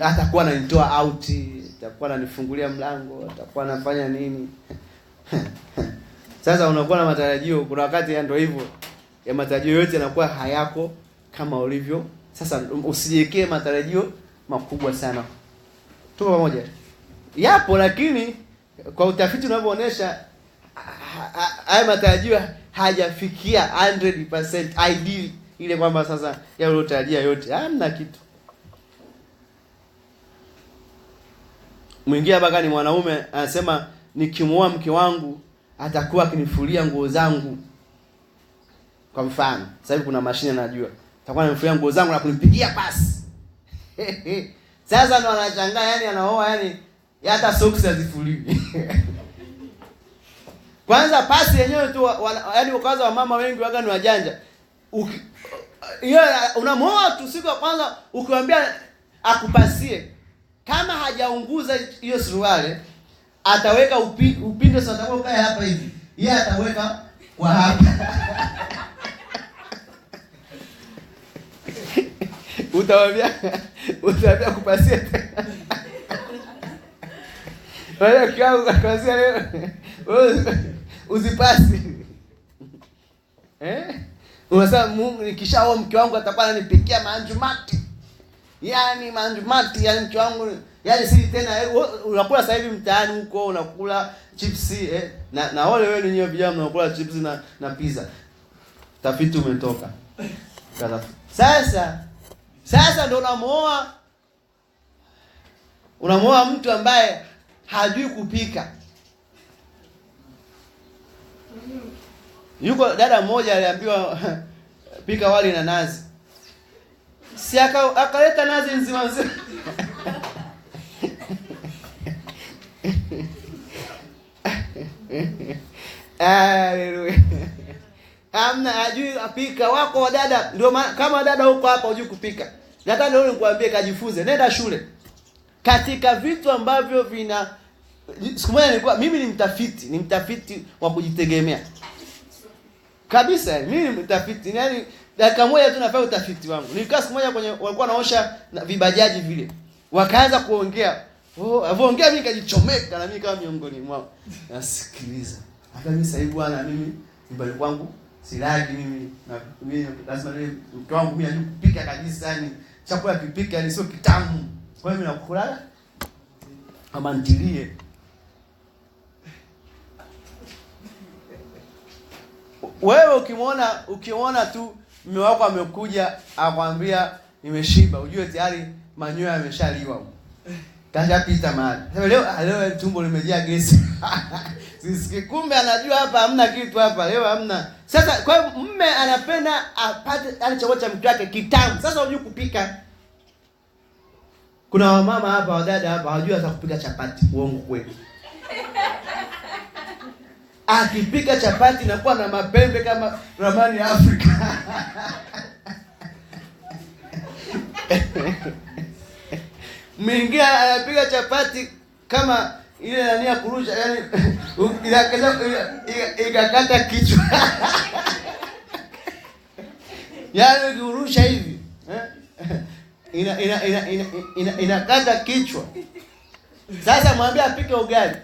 atakuwa ananitoa out, atakuwa ananifungulia mlango, atakuwa anafanya nini. Sasa unakuwa na matarajio, kuna wakati ndio hivyo. Ya matarajio yote yanakuwa hayako kama ulivyo. Sasa usijiwekee matarajio makubwa sana. Tuko pamoja? Yapo, lakini kwa utafiti unavyoonyesha haya matarajio hajafikia 100% ideal ile kwamba sasa yale ulotarajia yote hamna kitu. Mwingine hapa ni mwanaume anasema nikimuoa mke wangu atakuwa akinifulia nguo zangu. Kwa mfano, sasa hivi kuna mashine najua. Atakuwa ananifulia nguo zangu na kunipigia pasi. Sasa ndo anashangaa, yani anaoa yani hata socks hazifuliwi. Kwanza pasi yenyewe tu yaani kwanza wamama wengi waga ni wajanja. Unamuoa tu siku ya kwanza ukiwaambia akupasie. Kama hajaunguza hiyo suruali, ataweka upindo sasa atakuwa kaya hapa hivi. Yeye ataweka kwa hapa. Utawaambia kupasia. Wewe kiao kupasia leo. Uzipasi. Unasema Mungu nikishaoa mke wangu atakuwa ananipikia manjumati. Yaani manjumati, yaani mke wangu, yaani si tena unakula sasa hivi mtaani huko unakula chips na wale wewe wenyewe vijana mnakula chips na pizza. Tafiti umetoka. Sasa ndio unamuoa mtu ambaye hajui kupika. Yuko dada mmoja aliambiwa pika wali na nazi. Si akaleta nazi nzima nzima. Haleluya. Amna ajui apika. Wako wadada ndio kama dada huko hapa hujui kupika. Nataka leo nikwambie kajifunze. Nenda shule. Katika vitu ambavyo siku moja mimi ni mtafiti wa kujitegemea. Kabisa, mimi ni mtafiti. Yaani dakika moja tu nafanya utafiti wangu. Nilikaa siku moja walikuwa naosha vibajaji vile. Wakaanza kuongea. Avoongea mimi kajichomeka na mimi kama miongoni mwao. Nasikiliza. Hata mimi sasa hivi bwana mimi nyumbani kwangu silagi mimi lazima mke wangu mimi anipika kabisa, yani chakula kipika ni sio kitamu. Kwa hiyo mimi nakula ama ntilie. Wewe ukiona tu mume wako amekuja akwambia nimeshiba, ujue tayari manyoya yameshaliwa. Kashapita mahali. Sasa leo tumbo limejaa gesi. Sisi kumbe anajua hapa hamna kitu hapa. Leo hamna. Sasa kwa hiyo mume anapenda apate chakula cha mke wake kitamu. Sasa unajua kupika. Kuna wamama hapa, wadada hapa hawajui hata kupika chapati. Uongo kweli. Akipika chapati inakuwa na mapembe kama ramani ya Afrika. Mwingine anapiga chapati kama ile nani ya kurusha, yani ikakata kichwa. Yaani kurusha hivi, inakata kichwa. Sasa mwambie apike ugali.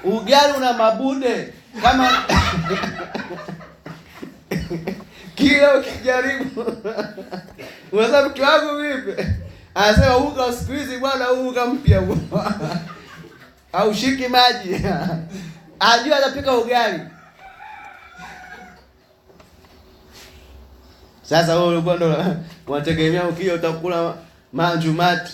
Ugali una mabude kama kila ukijaribu. Unasema mke wangu vipi? Anasema unga siku hizi bwana, unga mpya bwana. Au shiki maji. Ajua atapika ugali. Sasa wewe ulikuwa ndo unategemea ukija utakula manjumati.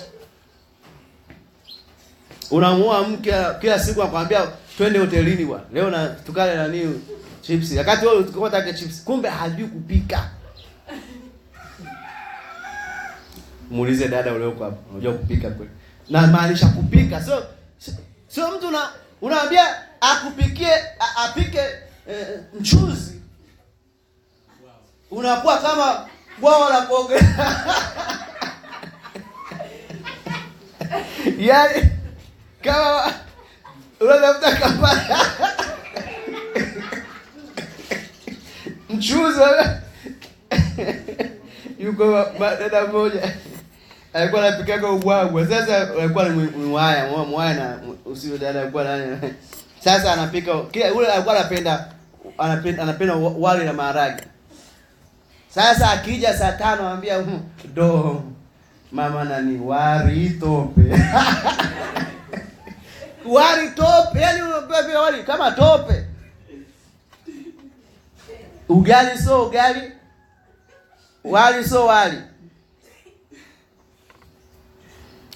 Unamuoa mke kila siku akwambia twende hotelini bwana. Leo na tukale nani chips. Wakati wewe ukotaka chips, kumbe hajui kupika. Muulize dada ule huko hapo, unajua kupika kweli? Na maanisha kupika. Sio mtu unaambia akupikie apike mchuzi. Unakuwa kama bwawa la kuogelea. Yaani kama unatafuta kapara. Mchuzi yuko dada mmoja alikuwa anapikaga ubwagwa. Sasa alikuwa ni mwaya na usio dada alikuwa nani. Sasa anapika kila yule alikuwa anapenda wali na maharage. Sasa akija saa 5 anambia mama nani wali tope. Wali tope, yani unapewa wali kama tope. Ugali so ugali. Wali so wali.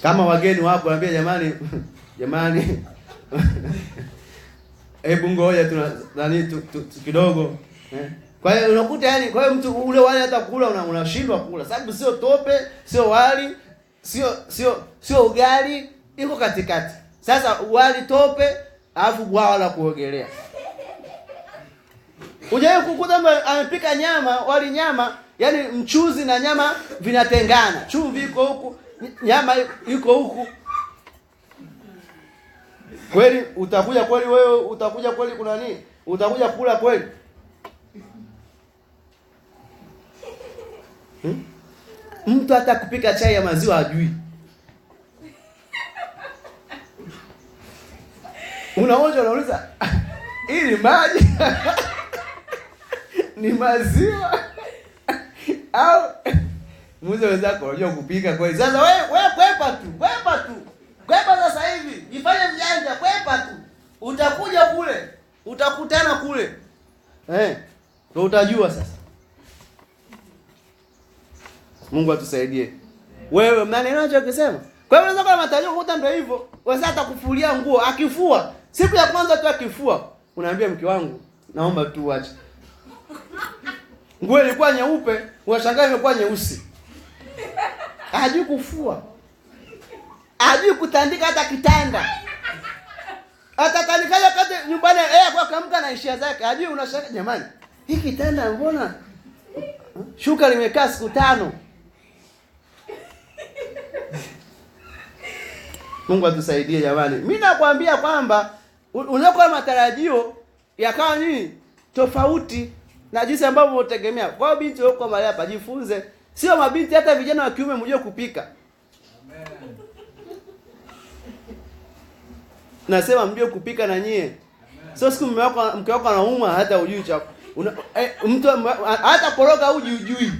Kama wageni wapo anambia jamani hebu ngoja tu kidogo. Kwa hiyo unakuta yani, kwa hiyo mtu ule wali hata kula unashindwa kula sababu sio tope, sio wali, sio ugali, iko katikati. Sasa wali tope alafu bwawa la kuogelea. Hujawahi kukuta amepika nyama, wali nyama, yani mchuzi na nyama vinatengana. Chumvi iko huku, nyama iko huku. Kweli utakuja kweli wewe, utakuja kweli kuna nini? Utakuja kula kweli? Mtu hata kupika chai ya maziwa hajui. Unaonja unauliza, hii ni maji? Ni maziwa? Au muuze wenzako unajua kupika kweli. Sasa wewe kwepa tu. Kwepa sasa hivi. Jifanye mjanja, kwepa tu. Utakuja kule. Utakutana kule. Ndio utajua sasa. Mungu atusaidie. Wewe mnanena anachokisema? Kwa hiyo unaweza kuwa matarajio kukuta ndio hivyo. Wewe atakufulia nguo, akifua. Siku ya kwanza tu akifua, unaambia mke wangu, naomba tu ache. Nguo ilikuwa nyeupe, unashangaa imekuwa nyeusi. Hajui kufua. Hajui kutandika hata kitanda. Atatandikaje kati nyumbani kwa kamka na ishia zake. Hajui, unashangaa jamani. Hii kitanda mbona shuka limekaa siku 5? Mungu atusaidie jamani. Mimi nakwambia kwamba unakuwa matarajio yakawa nini? Tofauti na jinsi ambavyo utegemea. Kwa hiyo binti wako mahali hapa jifunze. Sio mabinti, hata vijana wa kiume mjue kupika. Amen. Nasema mjue kupika na nyie. Sio siku mke wako anauma hata hujui cha mtu hata koroga uji hujui.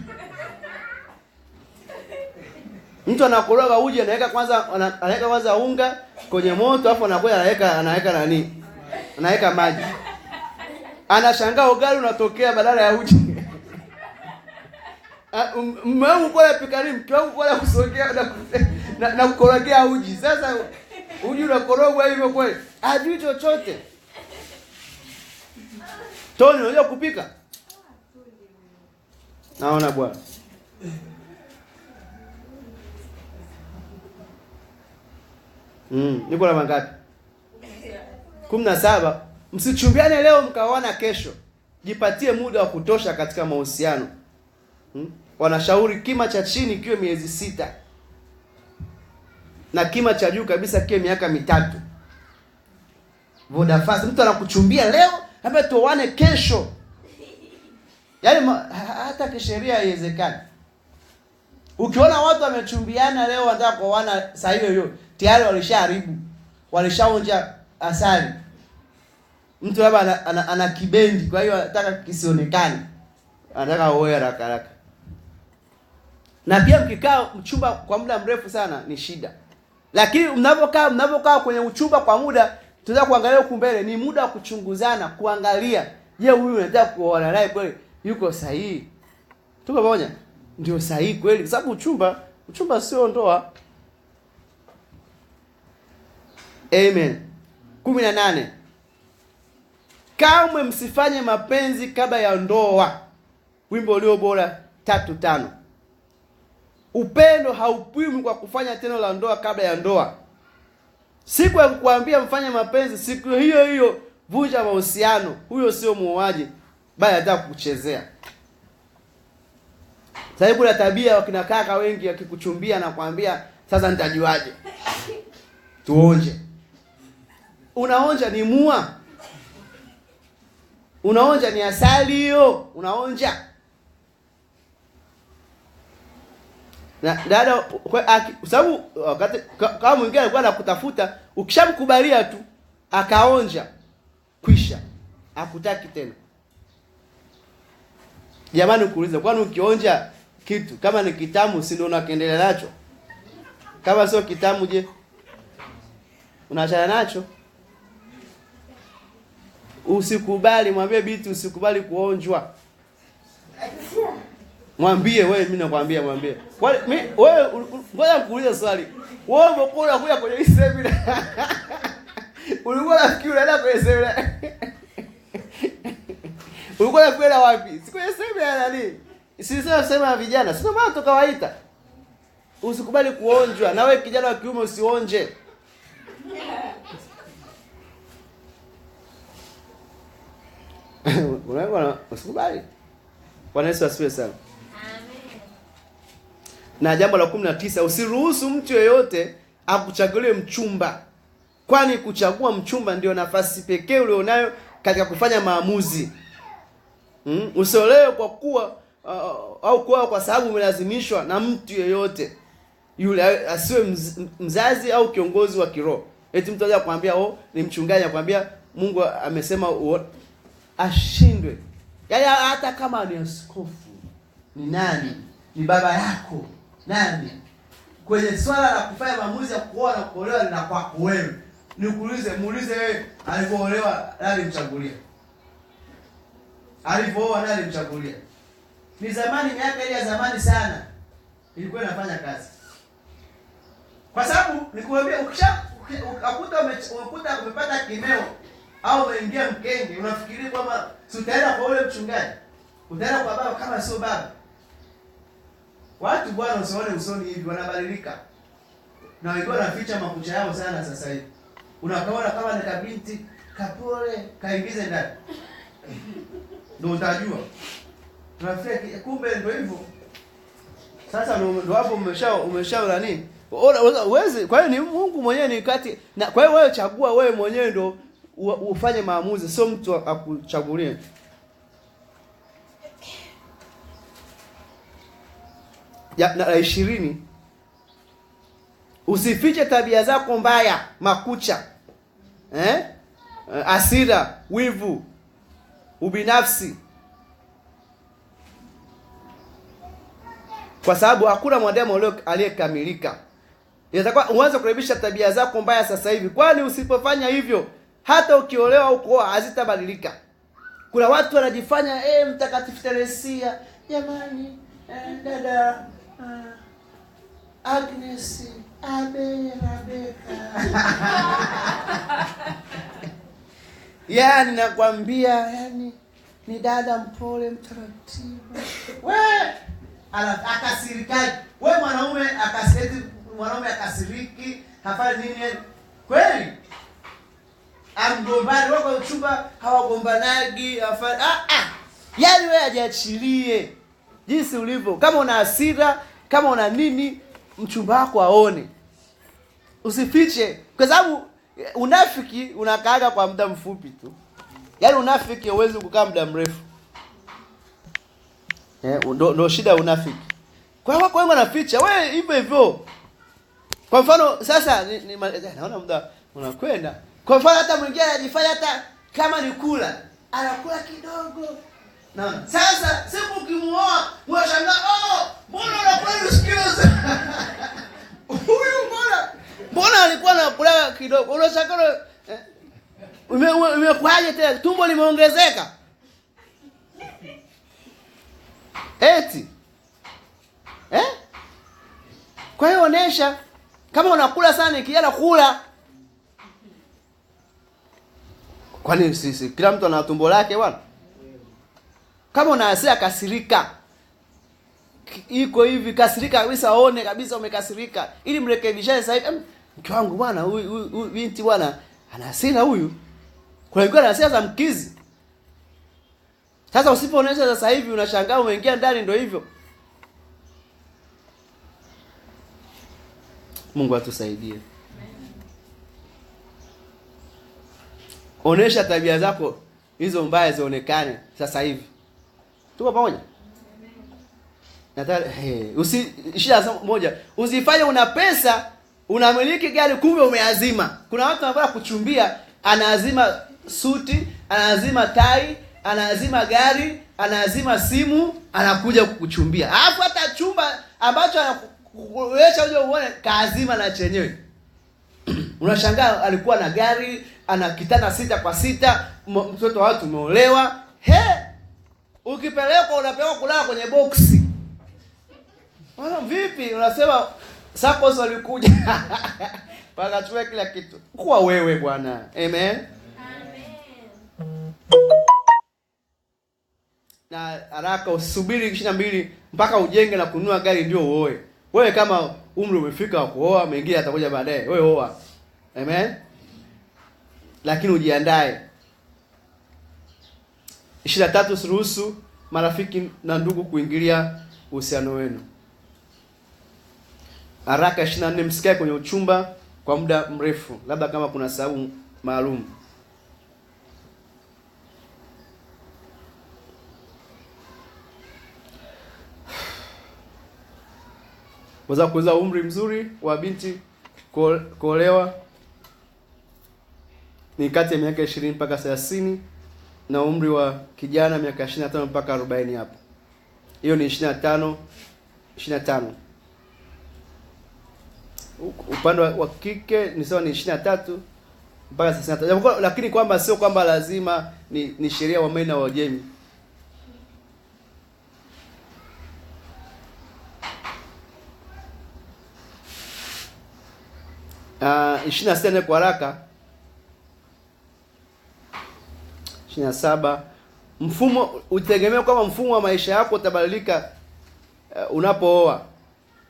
Mtu anakoroga uji anaweka kwanza unga kwenye moto afu anakuja anaweka nani? Anaweka maji. Anashangaa ugali unatokea badala ya uji. Mwangu kwa pika nini? Mtu wangu kwa kusogea na kukorogea uji. Sasa uji unakorogwa hivyo kweli? Hajui chochote. Toni unajua kupika? Naona bwana. Niko na mangapi? 17. Msichumbiane leo mkaoana kesho. Jipatie muda wa kutosha katika mahusiano. Wanashauri kima cha chini kiwe miezi 6. Na kima cha juu kabisa kiwe miaka 3. Voda fast. Mtu anakuchumbia leo, hapa tuoane kesho. Yaani hata kisheria haiwezekani. Ukiona watu wamechumbiana leo wanataka kuoana saa hiyo tayari walishaharibu. Walishaonja asali. Mtu hapa ana kibendi, kwa hiyo anataka kisionekane. Anataka oe haraka. Na pia mkikaa mchumba kwa muda mrefu sana ni shida. Lakini mnapokaa kwenye uchumba kwa muda, tunataka kuangalia huko mbele, ni muda wa kuchunguzana, kuangalia, je, huyu unataka kuoana naye kweli yuko sahihi? Tuko pamoja? Ndio sahihi kweli, kwa sababu uchumba sio ndoa. Amen. 18. Kamwe msifanye mapenzi kabla ya ndoa. Wimbo ulio bora 3:5. Upendo haupimwi kwa kufanya tendo la ndoa kabla ya ndoa. Siku ya kukuambia mfanye mapenzi, siku hiyo vunja mahusiano. Huyo sio muoaji, bali anataka kukuchezea. Sasa kuna tabia wakina kaka wengi akikuchumbia na kuambia sasa nitajuaje? Tuonje. Unaonja ni mua. Unaonja ni asali hiyo, unaonja. Na dada kwa sababu wakati kama mwingine alikuwa anakutafuta, ukishamkubalia tu akaonja kwisha. Hakutaki tena. Jamani ukuulize, kwani ukionja kitu kama ni kitamu si ndio unakiendelea nacho? Kama sio kitamu je? Unaachana nacho? Usikubali, mwambie binti usikubali kuonjwa. Mwambie wewe, mimi nakwambia mwambie. Wewe ngoja nikuulize swali. Wewe umekuwa unakuja kwenye hii semina. Ulikuwa unafikiri unaenda kwenye semina. Ulikuwa unakwenda wapi? Si kwenye semina ya nani? Sisi sema vijana, sio maana tukawaita. Usikubali kuonjwa, na wewe kijana wa kiume usionje. Kuna wengine wasikubali. Bwana Yesu asifiwe sana. Amen. Na jambo la 19, usiruhusu mtu yeyote akuchagulie mchumba. Kwani kuchagua mchumba ndio nafasi pekee ulionayo katika kufanya maamuzi. Usiolewe kwa kuwa au kwa sababu umelazimishwa na mtu yeyote. Yule asiwe mzazi au kiongozi wa kiroho. Eti mtu anaweza kuambia ni mchungaji akwambia Mungu amesema ashindwe. Yaani hata kama ni askofu, ni nani? Ni baba yako. Nani? Kwenye swala la kufanya maamuzi ya kuoa na kuolewa ni kwako wewe. Muulize wewe alipoolewa nani mchagulia? Alipooa nani mchagulia? Ni zamani, miaka ile ya zamani sana ilikuwa inafanya kazi. Kwa sababu nikuambia ukikuta umepata kimeo au umeingia mkenge, unafikiri kwamba si utaenda kwa ule mchungaji? Utaenda kwa baba kama sio baba? Watu bwana, usione usoni hivi wanabadilika. Na wengine wanaficha makucha yao sana sasa hivi. Unakaona kama ni kabinti kapole kaingize ndani. Ndio utajua. Tunafika kumbe ndio hivyo. Sasa ndio hapo umeshaona nini? Uwezi, kwa hiyo ni Mungu mwenyewe ni kati. Na kwa hiyo wewe chagua wewe mwenyewe ndio ufanye maamuzi, sio mtu akuchagulie. Na 20, usifiche tabia zako mbaya, makucha, hasira, wivu, ubinafsi, kwa sababu hakuna mwanadamu aliyekamilika. Inatakiwa uanze kurekebisha tabia zako mbaya sasa hivi, kwani usipofanya hivyo hata ukiolewa au kuoa hazitabadilika. Kuna watu wanajifanya mtakatifu Teresia, jamani, dada Agnes Rebecca. Yaani nakwambia, ni dada mpole mtaratibu. Akasirikaji. Mwanaume akasiriki, hafanya nini? Kweli? Amgombani wako chumba hawagombanagi, yaani wewe ajiachilie jinsi ulivyo. Kama una hasira, kama una nini, mchumba wako aone. Usifiche, kwa sababu unafiki unakaaga kwa muda mfupi tu. Yaani unafiki huwezi kukaa muda mrefu. Ndio shida unafiki. Kwa hiyo wengi wanaficha, wewe hivyo hivyo. Kwa mfano sasa naona muda unakwenda. Kwa mfano hata mwingine anajifanya hata kama ni kula, anakula kidogo. Naona. Sasa siku ukimuoa, unashangaa, mbona unakula skills? Huyu mbona alikuwa anakula kidogo? Unashangaa umekwaje tena? Tumbo limeongezeka. Eti. Kwa hiyo onesha kama unakula sana, kijana kula. Kwani sisi kila mtu ana tumbo lake bwana? Kama una hasira, kasirika. Iko hivi, kasirika kabisa, aone kabisa umekasirika ili mrekebishane sasa hivi. Mke wangu bwana, huyu binti bwana ana hasira huyu. Kuna wengine ana hasira za mkizi. Sasa usipoonesha sasa hivi unashangaa umeingia ndani ndio hivyo. Mungu atusaidie. Onesha tabia zako hizo mbaya zionekane sasa hivi. Tuko pamoja? Nataka moja, usifanye una pesa, unamiliki gari kumbe umeazima. Kuna watu wanataka kuchumbia, anaazima suti, anaazima tai, anaazima gari, anaazima simu, anakuja kukuchumbia. Alafu hata chumba ambacho anakuweka uje uone kaazima na chenyewe. Unashangaa alikuwa na gari, ana kitanda 6x6, mtoto wa watu umeolewa. Ukipelekwa unapewa kulala kwenye boksi. Vipi? Unasema Sakos walikuja. Wakachukua kila kitu. Kuwa wewe bwana. Amen. Na haraka usubiri 22 mpaka ujenge na kununua gari ndio uoe. Wewe kama umri umefika wa kuoa, mengine atakuja baadaye. Wewe oa. Amen. Lakini ujiandae. 23, usiruhusu marafiki na ndugu kuingilia uhusiano wenu. Haraka 24, msikae kwenye uchumba kwa muda mrefu, labda kama kuna sababu maalum. Waweza kuuliza umri mzuri wa binti kuolewa ni kati ya miaka 20 mpaka 30, na umri wa kijana miaka 25 mpaka 40 hapo. Hiyo ni 25. Upande wa kike ni sawa, ni 23 mpaka 33. Lakini kwamba sio kwamba lazima ni sheria wa Maina wa Uajemi. Uh, 26 kwa haraka. 27, mfumo utegemea kwamba mfumo wa maisha yako utabadilika unapooa.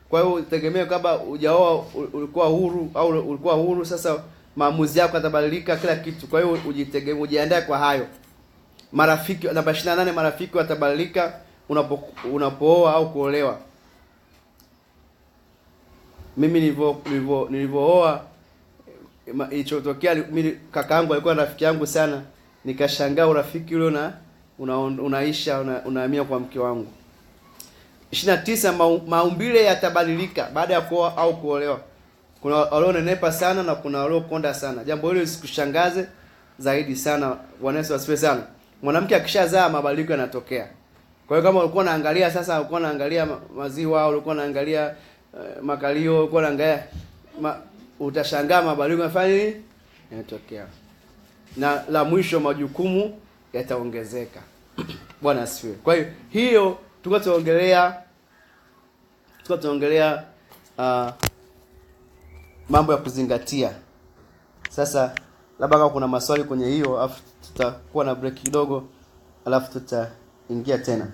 Kwa hiyo utegemea kwamba hujaoa ulikuwa huru, au ulikuwa huru, sasa maamuzi yako yatabadilika, kila kitu. Kwa hiyo ujiandae kwa hayo. Marafiki, namba 28, marafiki watabadilika unapooa au kuolewa. Mimi nilivyooa ilichotokea, mimi kakaangu alikuwa rafiki yangu sana, nikashangaa urafiki ule unaisha, unahamia kwa mke wangu. 29, maumbile yatabadilika baada ya kuoa au kuolewa. Kuna walionenepa sana na kuna waliokonda sana. Jambo hilo lisikushangaze zaidi sana. Bwana Yesu asifiwe sana. Mwanamke akishazaa mabadiliko yanatokea. Kwa hiyo kama ulikuwa unaangalia sasa, ulikuwa unaangalia maziwa, ulikuwa unaangalia makalio, ulikuwa unaangalia utashangaa mabadiliko yanafanya nini? Yanatokea. Na la mwisho, majukumu yataongezeka. Bwana asifiwe. Kwa hiyo tulikuwa tunaongelea mambo ya kuzingatia. Sasa labda kama kuna maswali kwenye hiyo, alafu tutakuwa na break kidogo, alafu tutaingia tena.